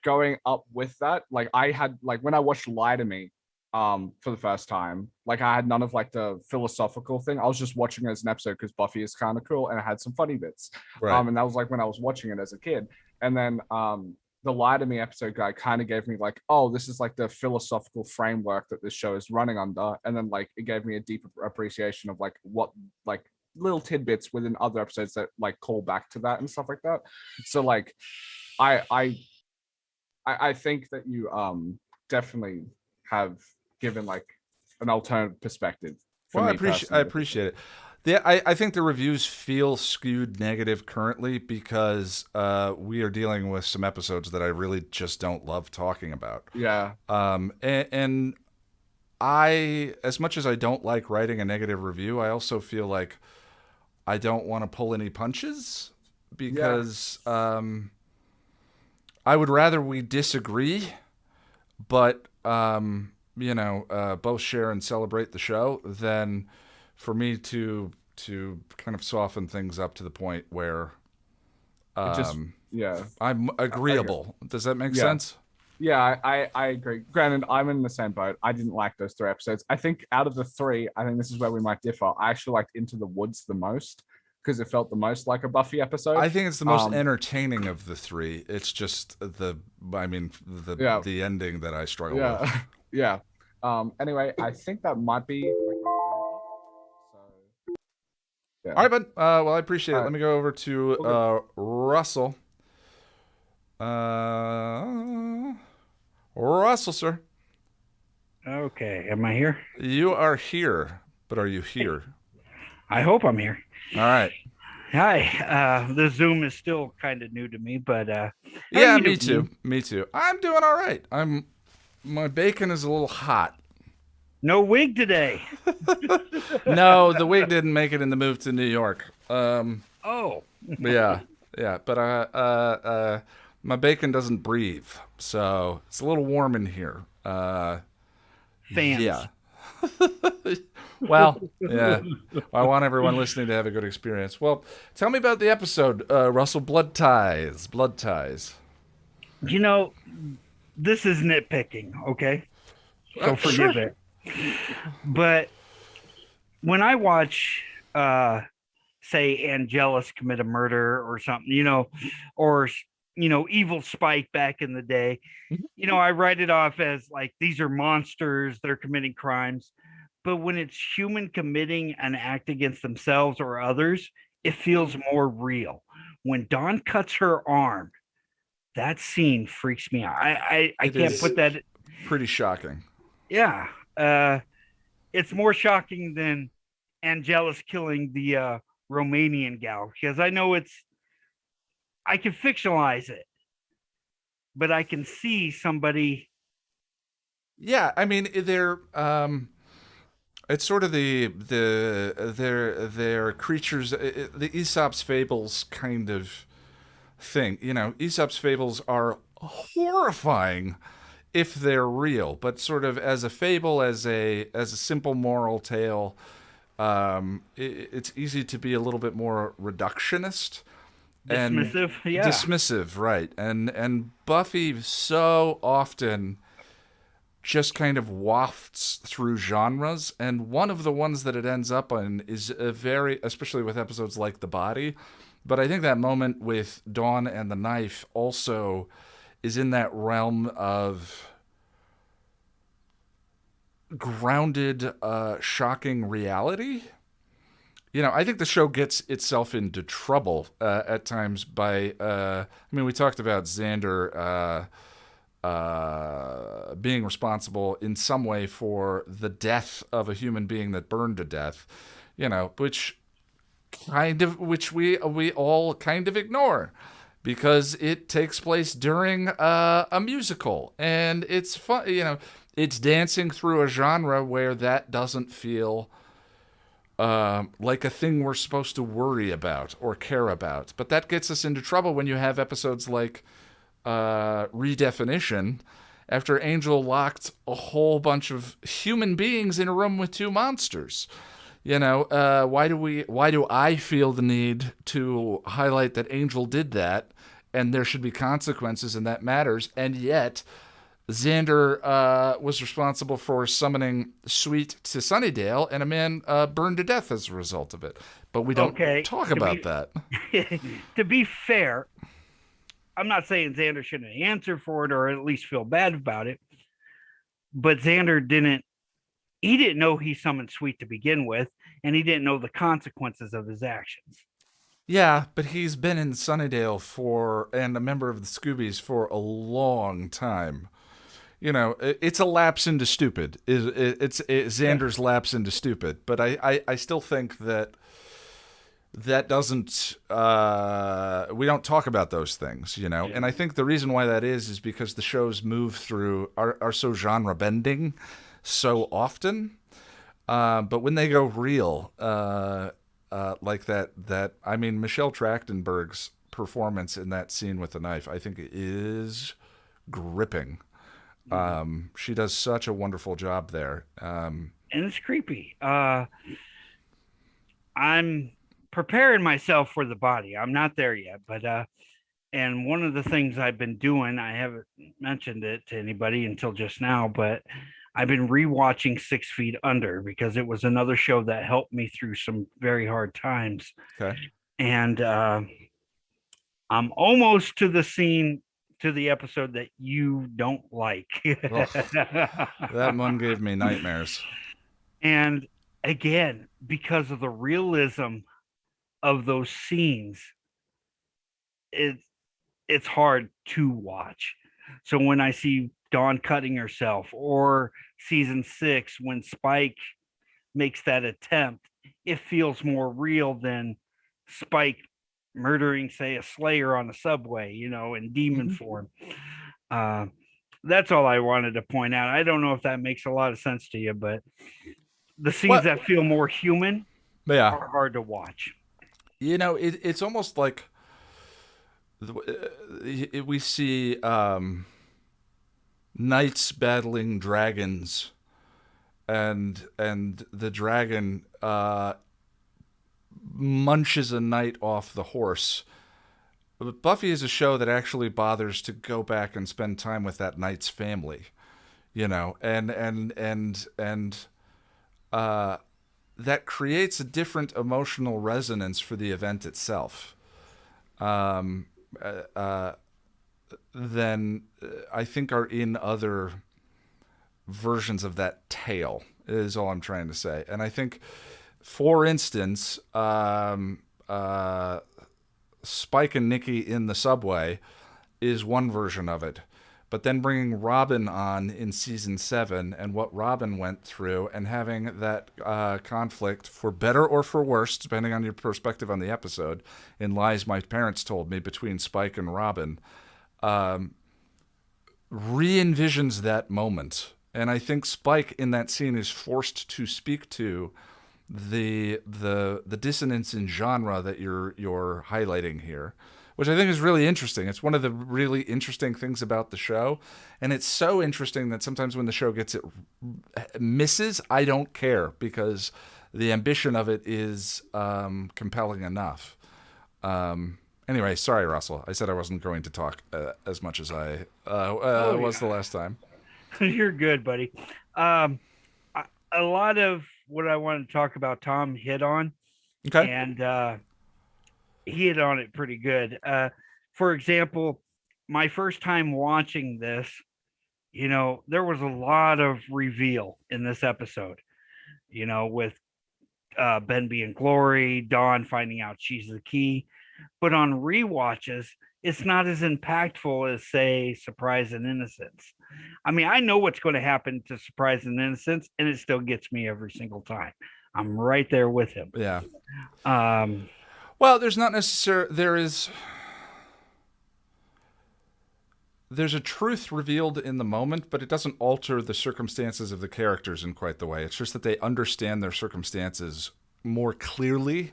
going up with that, like I had, like when I watched Lie to Me for the first time, like I had none of like the philosophical thing. I was just watching it as an episode because Buffy is kind of cool and it had some funny bits. Right. And that was like when I was watching it as a kid. And then the Lie to Me episode guy kind of gave me like, oh, this is like the philosophical framework that this show is running under. And then like it gave me a deeper appreciation of like what like little tidbits within other episodes that like call back to that and stuff like that. So like I think that you definitely have given like an alternative perspective. Well, I appreciate it. I think the reviews feel skewed negative currently because we are dealing with some episodes that I really just don't love talking about. Yeah. And as much as I don't like writing a negative review, I also feel like I don't want to pull any punches because I would rather we disagree, but both share and celebrate the show than for me to kind of soften things up to the point where I'm agreeable. Does that make sense? Yeah, I agree. Granted, I'm in the same boat. I didn't like those 3 episodes. I think out of the 3, I think this is where we might differ. I actually liked Into the Woods the most because it felt the most like a Buffy episode. I think it's the most entertaining of the 3. It's just the ending that I struggle with. Yeah. Anyway, I think that might be. All right, bud. Well, I appreciate it. Let me go over to Russell. Russell, sir. Okay, am I here? You are here, but are you here? I hope I'm here. All right. Hi. The Zoom is still kind of new to me, but yeah, me too. Me too. I'm doing all right. My bacon is a little hot. No wig today. No, the wig didn't make it in the move to New York. Oh. Yeah, but my bacon doesn't breathe, so it's a little warm in here. Fans. Yeah. Well, yeah. I want everyone listening to have a good experience. Well, tell me about the episode, Russell. Blood ties. You know, this is nitpicking, okay? So forgive sure. it. But when I watch, say, Angelus commit a murder or something, or Evil Spike back in the day, I write it off as like, these are monsters, they're committing crimes. But when it's human committing an act against themselves or others, it feels more real. When Dawn cuts her arm, that scene freaks me out. I can't put that. Pretty shocking. Yeah. It's more shocking than Angelus killing the Romanian gal, because I know I can fictionalize it, but I can see somebody. Yeah, I mean, they're it's sort of they're creatures, the Aesop's fables kind of thing. Aesop's fables are horrifying if they're real, but sort of as a fable, as a simple moral tale, it's easy to be a little bit more reductionist. Dismissive, yeah. Dismissive, right. And Buffy so often just kind of wafts through genres, and one of the ones that it ends up on is especially with episodes like The Body, but I think that moment with Dawn and the knife also is in that realm of grounded, shocking reality. I think the show gets itself into trouble at times by, we talked about Xander being responsible in some way for the death of a human being that burned to death, which we all kind of ignore because it takes place during a musical, and it's fun. It's dancing through a genre where that doesn't feel like a thing we're supposed to worry about or care about. But that gets us into trouble when you have episodes like Redefinition, after Angel locked a whole bunch of human beings in a room with 2 monsters. Why do I feel the need to highlight that Angel did that and there should be consequences and that matters, and yet Xander was responsible for summoning Sweet to Sunnydale, and a man burned to death as a result of it. But we don't talk about that. To be fair, I'm not saying Xander shouldn't answer for it or at least feel bad about it, but Xander didn't know he summoned Sweet to begin with, and he didn't know the consequences of his actions. Yeah, but he's been in Sunnydale and a member of the Scoobies for a long time. It's a lapse into stupid. It's Xander's lapse into stupid. But I still think that doesn't, we don't talk about those things, Yeah. And I think the reason why that is because the shows move through, are so genre bending. so often. But when they go real, like that, I mean, Michelle Trachtenberg's performance in that scene with the knife, I think is gripping. She does such a wonderful job there. And it's creepy. I'm preparing myself for the body. I'm not there yet, but and one of the things I've been doing, I haven't mentioned it to anybody until just now, but I've been rewatching 6 Feet Under because it was another show that helped me through some very hard times. Okay. And I'm almost to the episode that you don't like. That one gave me nightmares. And again, because of the realism of those scenes, it's hard to watch. So when I see Dawn cutting herself, or season 6 when Spike makes that attempt, it feels more real than Spike murdering, say, a Slayer on the subway, in demon form. That's all I wanted to point out. I don't know if that makes a lot of sense to you, but the scenes that feel more human are hard to watch. It's almost like we see knights battling dragons, and the dragon munches a knight off the horse. But Buffy is a show that actually bothers to go back and spend time with that knight's family, and that creates a different emotional resonance for the event itself. Than I think are in other versions of that tale, is all I'm trying to say. And I think, for instance, Spike and Nikki in the subway is one version of it. But then bringing Robin on in season 7 and what Robin went through, and having that conflict, for better or for worse, depending on your perspective on the episode, in Lies My Parents Told Me, between Spike and Robin, re-envisions that moment. And I think Spike in that scene is forced to speak to the dissonance in genre that you're highlighting here, which I think is really interesting. It's one of the really interesting things about the show. And it's so interesting that sometimes when the show misses, I don't care, because the ambition of it is compelling enough. Anyway, sorry, Russell. I said I wasn't going to talk as much as I was the last time. You're good, buddy. A lot of what I wanted to talk about, Tom hit on. Okay. And he hit on it pretty good. For example, my first time watching this, there was a lot of reveal in this episode, with Ben being Glory, Dawn finding out she's the key. But on rewatches, it's not as impactful as, say, Surprise and Innocence. I mean, I know what's going to happen to Surprise and Innocence, and it still gets me every single time. I'm right there with him. Yeah. Well, there's not necessarily... There's a truth revealed in the moment, but it doesn't alter the circumstances of the characters in quite the way. It's just that they understand their circumstances more clearly.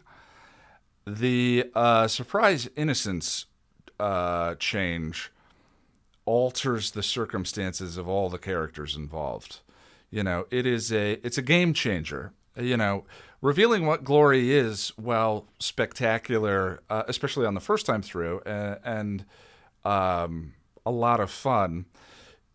The Surprise Innocence change alters the circumstances of all the characters involved. It's a game changer. Revealing what Glory is, while spectacular, especially on the first time through, and a lot of fun.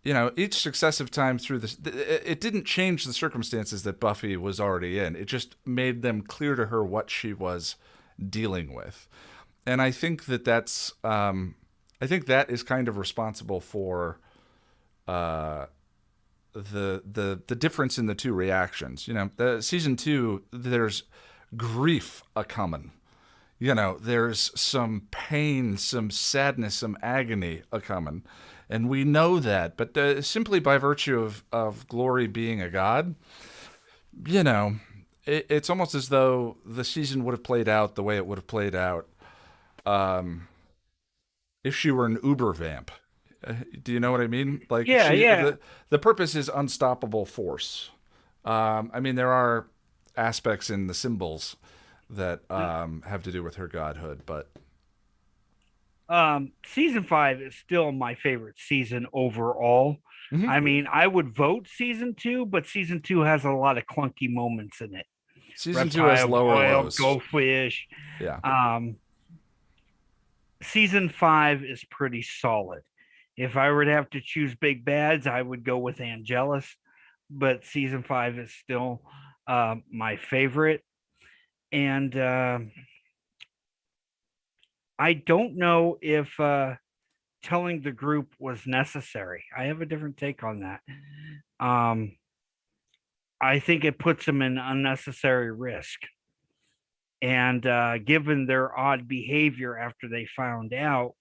Each successive time through this, it didn't change the circumstances that Buffy was already in. It just made them clear to her what she was dealing with. And I think that is kind of responsible for the difference in the two reactions. The season 2, there's grief a-coming. There's some pain, some sadness, some agony a-coming. And we know that. But simply by virtue of Glory being a god, it's almost as though the season would have played out the way it would have played out if she were an uber vamp, Do you know what I mean? Like, Yeah. The purpose is unstoppable force. I mean, there are aspects in the symbols that have to do with her godhood, but season 5 is still my favorite season overall. Mhm. I mean, I would vote season 2, but season 2 has a lot of clunky moments in it. Season 2 has lower lows. Goldfish. Yeah. Season 5 is pretty solid. If I were to have to choose big bads, I would go with Angelus, but season 5 is still my favorite. And I don't know if telling the group was necessary. I have a different take on that. I think it puts them in unnecessary risk. And given their odd behavior after they found out,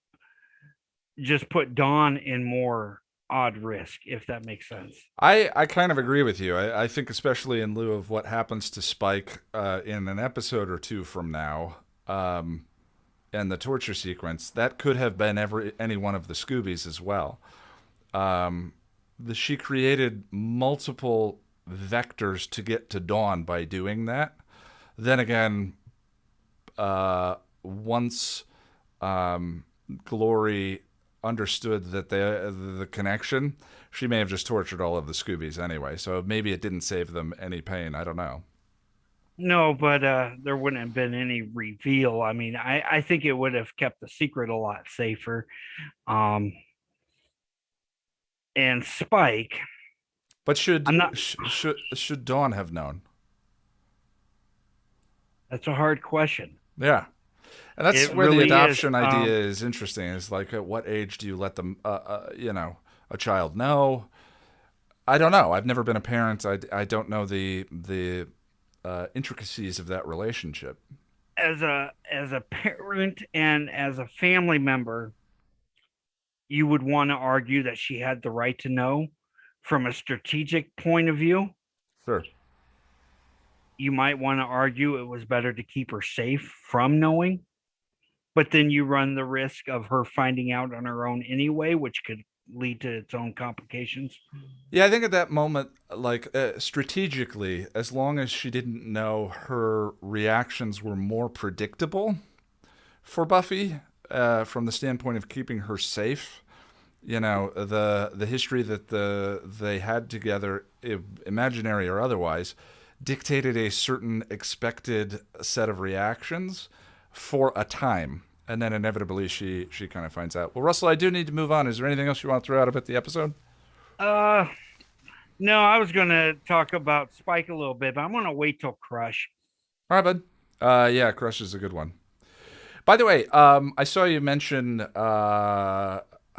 just put Dawn in more odd risk, if that makes sense. I kind of agree with you. I think especially in lieu of what happens to Spike in an episode or two from now, and the torture sequence, that could have been any one of the Scoobies as well. She created multiple vectors to get to Dawn by doing that. Then again, once Glory understood that the connection, she may have just tortured all of the Scoobies anyway. So maybe it didn't save them any pain. I don't know. No, but there wouldn't have been any reveal. I mean, I think it would have kept the secret a lot safer. And Spike. But should Dawn have known? That's a hard question. Yeah. And that's where really the adoption is, idea is interesting. Is like, at what age do you let them, a child know? I don't know. I've never been a parent. I don't know the intricacies of that relationship. As a parent and as a family member, you would want to argue that she had the right to know. From a strategic point of view, sure. You might want to argue it was better to keep her safe from knowing, but then you run the risk of her finding out on her own anyway, which could lead to its own complications. Yeah, I think at that moment, like strategically, as long as she didn't know, her reactions were more predictable for Buffy from the standpoint of keeping her safe. You know, the history that they had together, imaginary or otherwise, dictated a certain expected set of reactions for a time. And then inevitably she kind of finds out. Well, Russell, I do need to move on. Is there anything else you want to throw out about the episode? No, I was going to talk about Spike a little bit, but I'm going to wait till Crush. All right, bud. Yeah, Crush is a good one. By the way, I saw you mention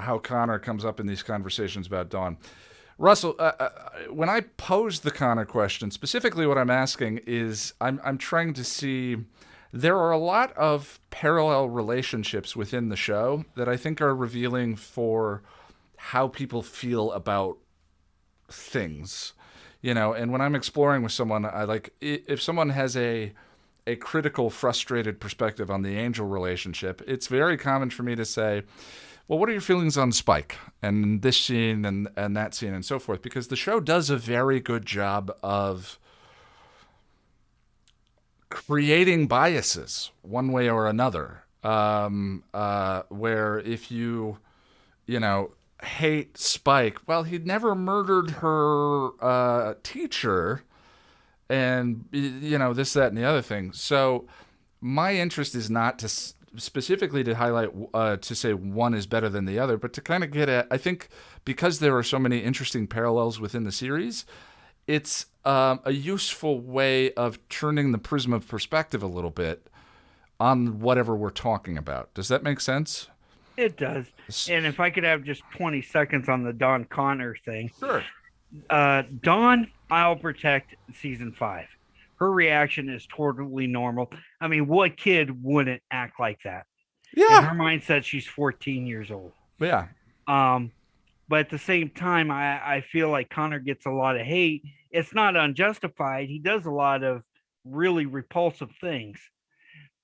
how Connor comes up in these conversations about Dawn. Russell, when I posed the Connor question, specifically what I'm asking is I'm trying to see, there are a lot of parallel relationships within the show that I think are revealing for how people feel about things, you know. And when I'm exploring with someone, I like, if someone has a critical, frustrated perspective on the Angel relationship, it's very common for me to say, well, what are your feelings on Spike and this scene and that scene and so forth? Because the show does a very good job of creating biases one way or another. Where if you hate Spike, well, he'd never murdered her teacher and, this, that, and the other thing. So my interest is not to specifically to highlight, to say one is better than the other, but to kind of get at, I think because there are so many interesting parallels within the series, it's a useful way of turning the prism of perspective a little bit on whatever we're talking about. Does that make sense? It does. And if I could have just 20 seconds on the Dawn Connor thing. Sure. Dawn, I'll protect season 5. Her reaction is totally normal. I mean, what kid wouldn't act like that? Yeah. In her mindset, she's 14 years old. Yeah. But at the same time, I feel like Connor gets a lot of hate. It's not unjustified. He does a lot of really repulsive things.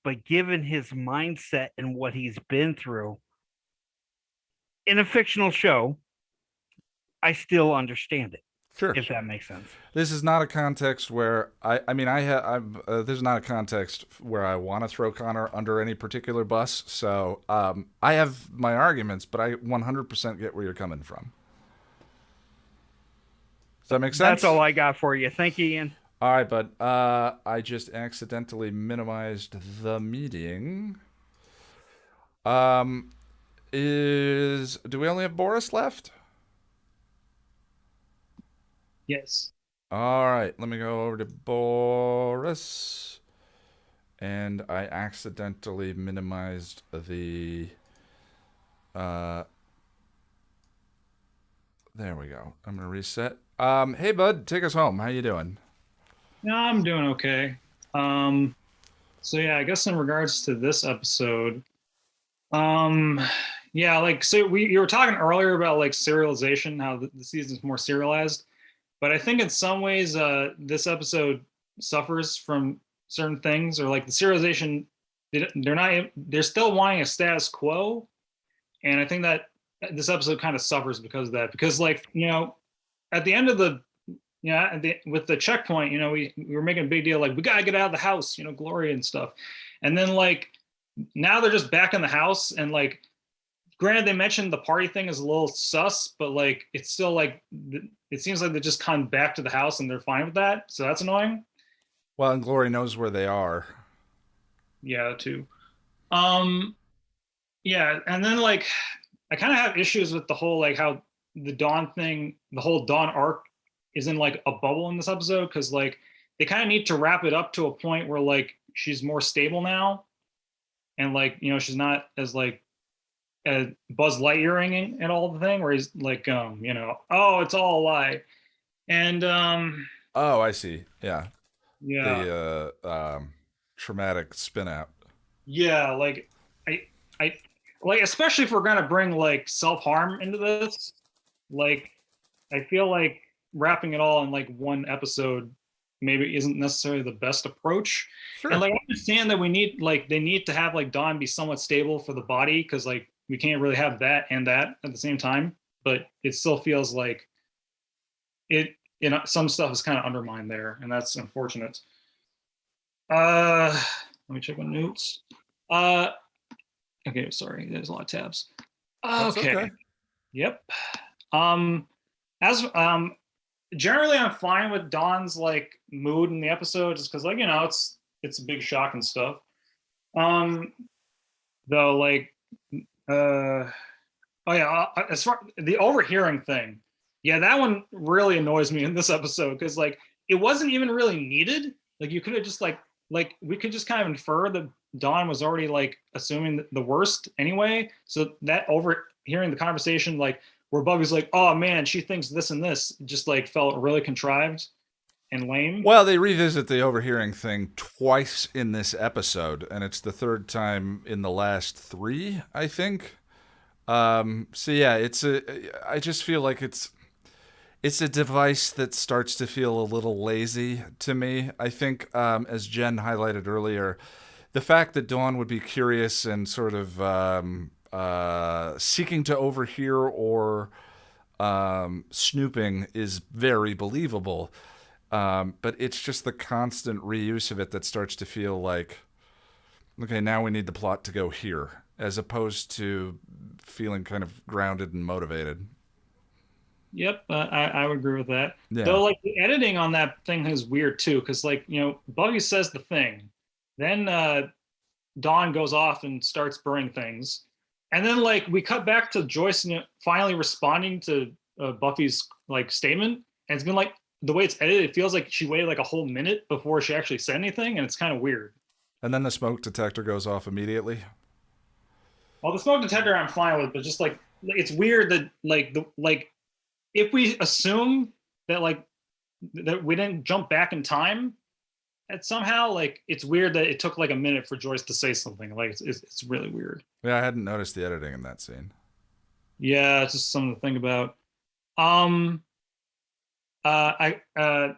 But given his mindset and what he's been through, in a fictional show, I still understand it. Sure. If that makes sense. This is not a context where this is not a context where I want to throw Connor under any particular bus. So I have my arguments, but I 100% get where you're coming from. Does that make sense? That's all I got for you. Thank you, Ian. All right, bud. I just accidentally minimized the meeting. Do we only have Boris left? Yes. All right, let me go over to Boris. And I accidentally minimized the... there we go. I'm going to reset. Hey, bud, take us home. How you doing? No, I'm doing okay. So yeah, I guess in regards to this episode, yeah, like, so you were talking earlier about like serialization, how the season's more serialized. But I think in some ways, this episode suffers from certain things, or like the serialization, they're still wanting a status quo. And I think that this episode kind of suffers because of that, because like, you know, at the end of the, you know, with the checkpoint, you know, we were making a big deal, like, we got to get out of the house, you know, Gloria and stuff. And then like, now they're just back in the house, and like, granted, they mentioned the party thing is a little sus, but like, it's still like, it seems like they just come back to the house and they're fine with that. So that's annoying. Well, and Glory knows where they are. Yeah, too. Yeah, and then like, I kind of have issues with the whole, like, how the Dawn thing, the whole Dawn arc is in like a bubble in this episode, because like, they kind of need to wrap it up to a point where like, she's more stable now. And like, you know, she's not as like, Buzz Lightyearing and all the thing, where he's like, you know, oh, it's all a lie. And oh, I see. Yeah. The traumatic spin out. Yeah, like I like, especially if we're gonna bring like self-harm into this, like, I feel like wrapping it all in like one episode maybe isn't necessarily the best approach. Sure. And like, I understand that they need to have like Dawn be somewhat stable for the body, because like, we can't really have that and that at the same time, but it still feels like it, you know, some stuff is kind of undermined there, and that's unfortunate. Let me check my notes. Okay, sorry, there's a lot of tabs. Okay. Yep. Generally I'm fine with Dawn's like mood in the episode, just because, like, you know, it's a big shock and stuff. Though like, oh yeah, as far the overhearing thing, yeah, that one really annoys me in this episode, because like, it wasn't even really needed. Like, you could have just like we could just kind of infer that Dawn was already like assuming the worst anyway. So that overhearing the conversation, like, where Buffy's like, oh man, she thinks this and this, just like felt really contrived and lame. Well, they revisit the overhearing thing twice in this episode, and it's the third time in the last 3, I think. So yeah, I just feel like it's a device that starts to feel a little lazy to me. I think, as Jen highlighted earlier, the fact that Dawn would be curious and sort of seeking to overhear or snooping is very believable. But it's just the constant reuse of it that starts to feel like, okay, now we need the plot to go here, as opposed to feeling kind of grounded and motivated. Yep, I would agree with that. Yeah. Though, like, the editing on that thing is weird too, because like, you know, Buffy says the thing, then Dawn goes off and starts burning things, and then like we cut back to Joyce, you know, finally responding to Buffy's like statement, and it's been like, the way it's edited, it feels like she waited like a whole minute before she actually said anything, and it's kind of weird. And then the smoke detector goes off immediately. Well, the smoke detector I'm fine with, but just like, it's weird that like if we assume that like that we didn't jump back in time, and somehow like it's weird that it took like a minute for Joyce to say something. Like, it's really weird. Yeah, I hadn't noticed the editing in that scene. Yeah, it's just something to think about. I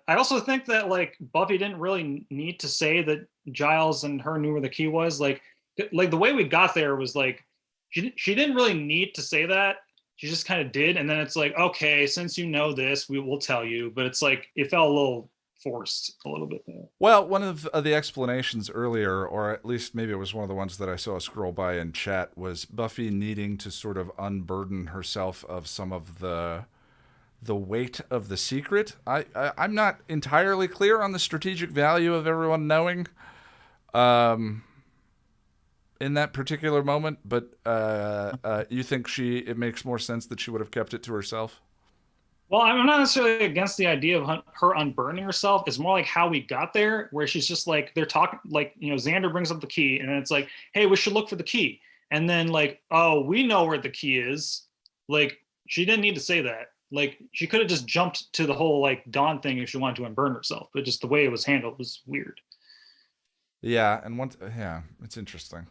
also think that like Buffy didn't really need to say that Giles and her knew where the key was. Like the way we got there was like, she didn't really need to say that. she just kind of did, and then it's like, okay, since you know this, we will tell you. But it's like it felt a little forced a little bit there. Well, one of the explanations earlier, or at least maybe it was one of the ones that I saw scroll by in chat, was Buffy needing to sort of unburden herself of some of the weight of the secret. I'm not entirely clear on the strategic value of everyone knowing in that particular moment, but you think it makes more sense that she would have kept it to herself? Well, I'm not necessarily against the idea of her unburdening herself. It's more like how we got there, where she's just like, they're talking, like, you know, Xander brings up the key, and then it's like, hey, we should look for the key. And then like, oh, we know where the key is. Like, she didn't need to say that. Like, she could have just jumped to the whole like Dawn thing if she wanted to unburden herself, but just the way it was handled was weird. Yeah, and it's interesting.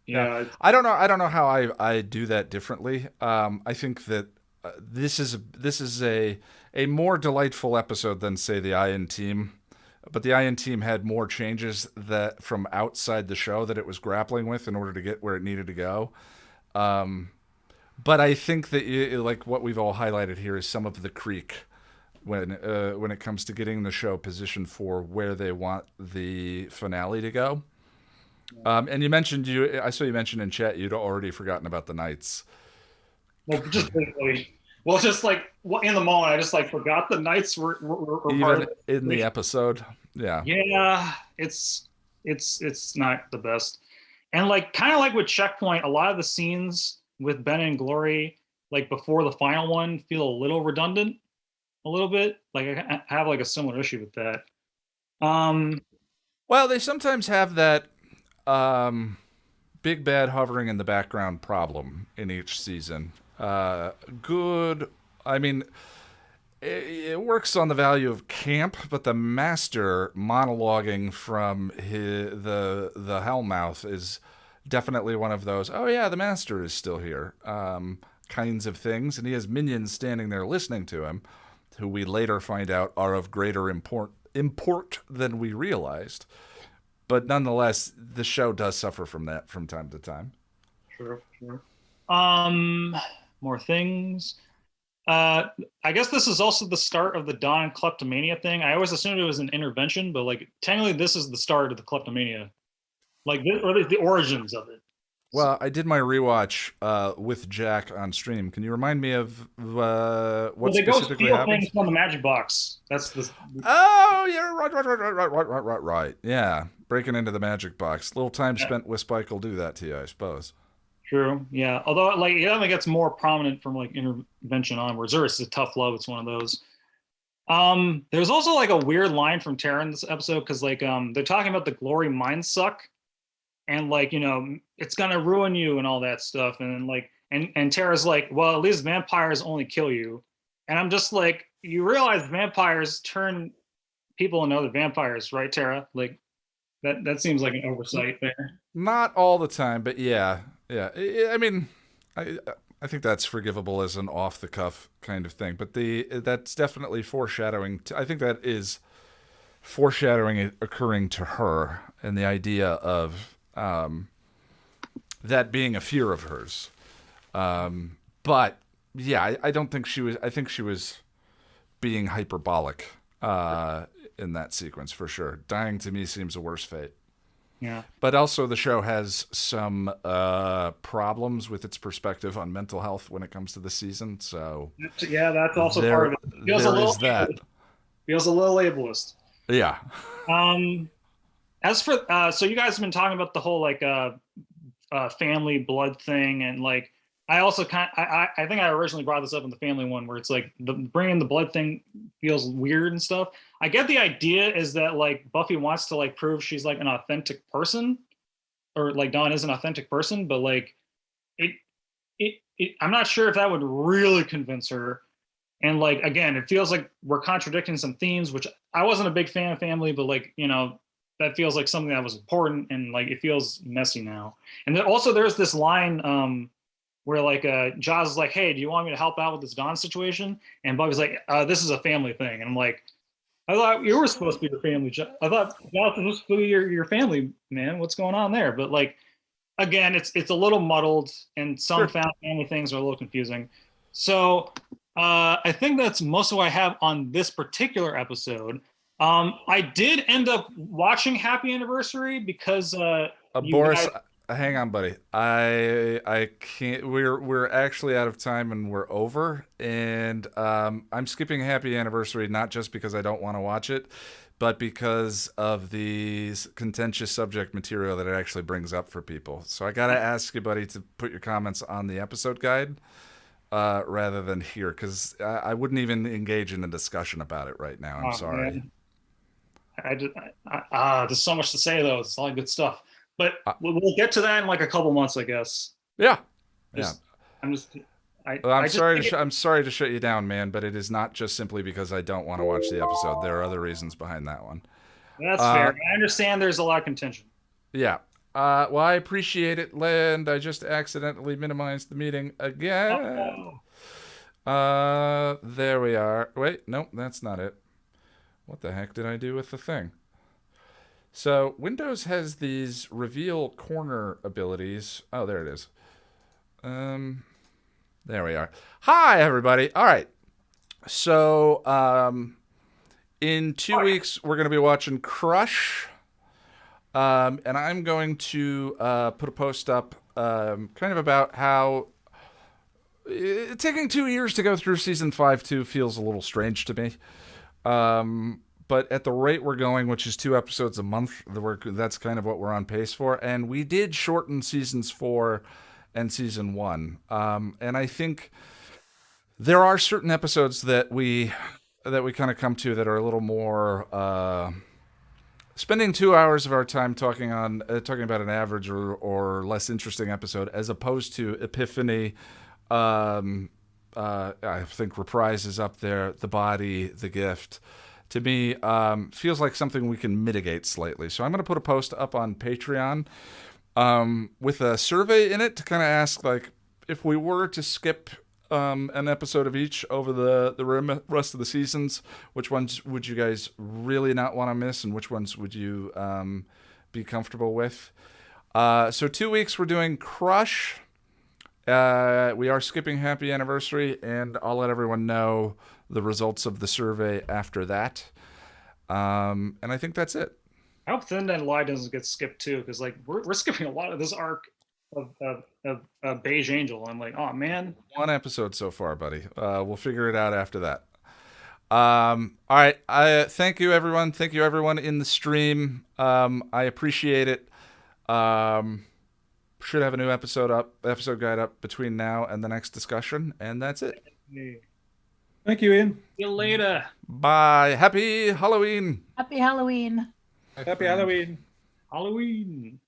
Yeah. I don't know how I do that differently. I think that this is a more delightful episode than, say, the Iron Team, but the Iron Team had more changes that from outside the show that it was grappling with in order to get where it needed to go. But I think that like what we've all highlighted here is some of the creak when it comes to getting the show positioned for where they want the finale to go. And you mentioned I saw you mention in chat you'd already forgotten about the Knights. Well, just like in the moment, I just like forgot the Knights were even in the episode. Yeah. Yeah, it's not the best. And like kind of like with Checkpoint, a lot of the scenes with Ben and Glory, like before the final one, feel a little redundant, a little bit. Like I have like a similar issue with that. Well, they sometimes have that big bad hovering in the background problem in each season. Good. I mean, it works on the value of camp, but the Master monologuing from the Hellmouth is definitely one of those, oh yeah, the Master is still here, kinds of things. And he has minions standing there listening to him, who we later find out are of greater import than we realized. But nonetheless, the show does suffer from that from time to time. Sure. More things. I guess this is also the start of the Dawn kleptomania thing. I always assumed it was an intervention, but like technically this is the start of the kleptomania. Like this, or the origins of it. Well, I did my rewatch with Jack on stream. Can you remind me of what they specifically go steal happens? things from the magic box. That's the. Oh yeah, right. Yeah, breaking into the magic box. Little time spent with Spike will do that to you, I suppose. True. Yeah. Although like it only gets more prominent from like intervention onwards. Or it's a tough love. It's one of those. There's also like a weird line from Tara in this episode because like they're talking about the Glory mind suck. And like, you know, it's gonna ruin you and all that stuff. And like, and Tara's like, well, at least vampires only kill you. And I'm just like, you realize vampires turn people into other vampires, right, Tara? Like, that seems like an oversight there. Not all the time, but yeah. I mean, I think that's forgivable as an off the cuff kind of thing. But that's definitely foreshadowing. I think that is foreshadowing occurring to her, and the idea of that being a fear of hers. But yeah, I don't think she was. I think she was being hyperbolic in that sequence for sure. Dying to me seems a worse fate. Yeah. But also the show has some problems with its perspective on mental health when it comes to the season. So yeah, that's also part of it. Feels a little ableist. Yeah. As for so you guys have been talking about the whole like family blood thing, and like I also I think I originally brought this up in the family one where it's like the bringing the blood thing feels weird and stuff. I get the idea is that like Buffy wants to like prove she's like an authentic person, or like Dawn is an authentic person, but like I'm not sure if that would really convince her. And like again, it feels like we're contradicting some themes, which I wasn't a big fan of family, but like, you know, that feels like something that was important, and like it feels messy now. And then also there's this line where like Jaws is like, hey, do you want me to help out with this Dawn situation? And Buffy's like, this is a family thing. And I'm like, I thought you were supposed to be the family. I thought Jaws was supposed to be your family, man. What's going on there? But like, again, it's a little muddled, and some family things are a little confusing. So I think that's most of what I have on this particular episode. I did end up watching Happy Anniversary because Boris, hang on, buddy. I can't. We're actually out of time and we're over. And I'm skipping Happy Anniversary not just because I don't want to watch it, but because of the contentious subject material that it actually brings up for people. So I gotta ask you, buddy, to put your comments on the episode guide rather than here, because I wouldn't even engage in a discussion about it right now. I'm sorry. Man. There's so much to say though. It's all good stuff. But we'll get to that in like a couple months, I guess. Yeah. I'm sorry to shut you down, man, but it is not just simply because I don't want to watch the episode. There are other reasons behind that one. That's fair. I understand there's a lot of contention. Yeah. Well, I appreciate it, and I just accidentally minimized the meeting again. There we are. Wait, nope, that's not it. What the heck did I do with the thing? So Windows has these reveal corner abilities. Oh, there it is. There we are. Hi, everybody. All right. So in 2 weeks, we're going to be watching Crush. And I'm going to put a post up kind of about how taking 2 years to go through season 5 too feels a little strange to me. But at the rate we're going, which is 2 episodes a month, that's kind of what we're on pace for. And we did shorten seasons 4 and season 1. And I think there are certain episodes that we kind of come to that are a little more spending 2 hours of our time talking about an average or less interesting episode, as opposed to Epiphany. I think Reprise is up there. The Body, The Gift. To me, feels like something we can mitigate slightly. So I'm going to put a post up on Patreon with a survey in it to kind of ask, like, if we were to skip an episode of each over the rest of the seasons, which ones would you guys really not want to miss, and which ones would you be comfortable with? So 2 weeks we're doing Crush. We are skipping Happy Anniversary, and I'll let everyone know the results of the survey after that. And I think that's it. I hope Thin and Lie doesn't get skipped too, because like we're skipping a lot of this arc of Beige Angel. I'm like, oh man. 1 episode so far, buddy. We'll figure it out after that. All right. Thank you, everyone. Thank you, everyone in the stream. I appreciate it. Should have a new episode guide up between now and the next discussion, and that's it. Thank you, Ian. See you later. Bye. Happy Halloween. Happy Halloween. Happy Halloween. Halloween.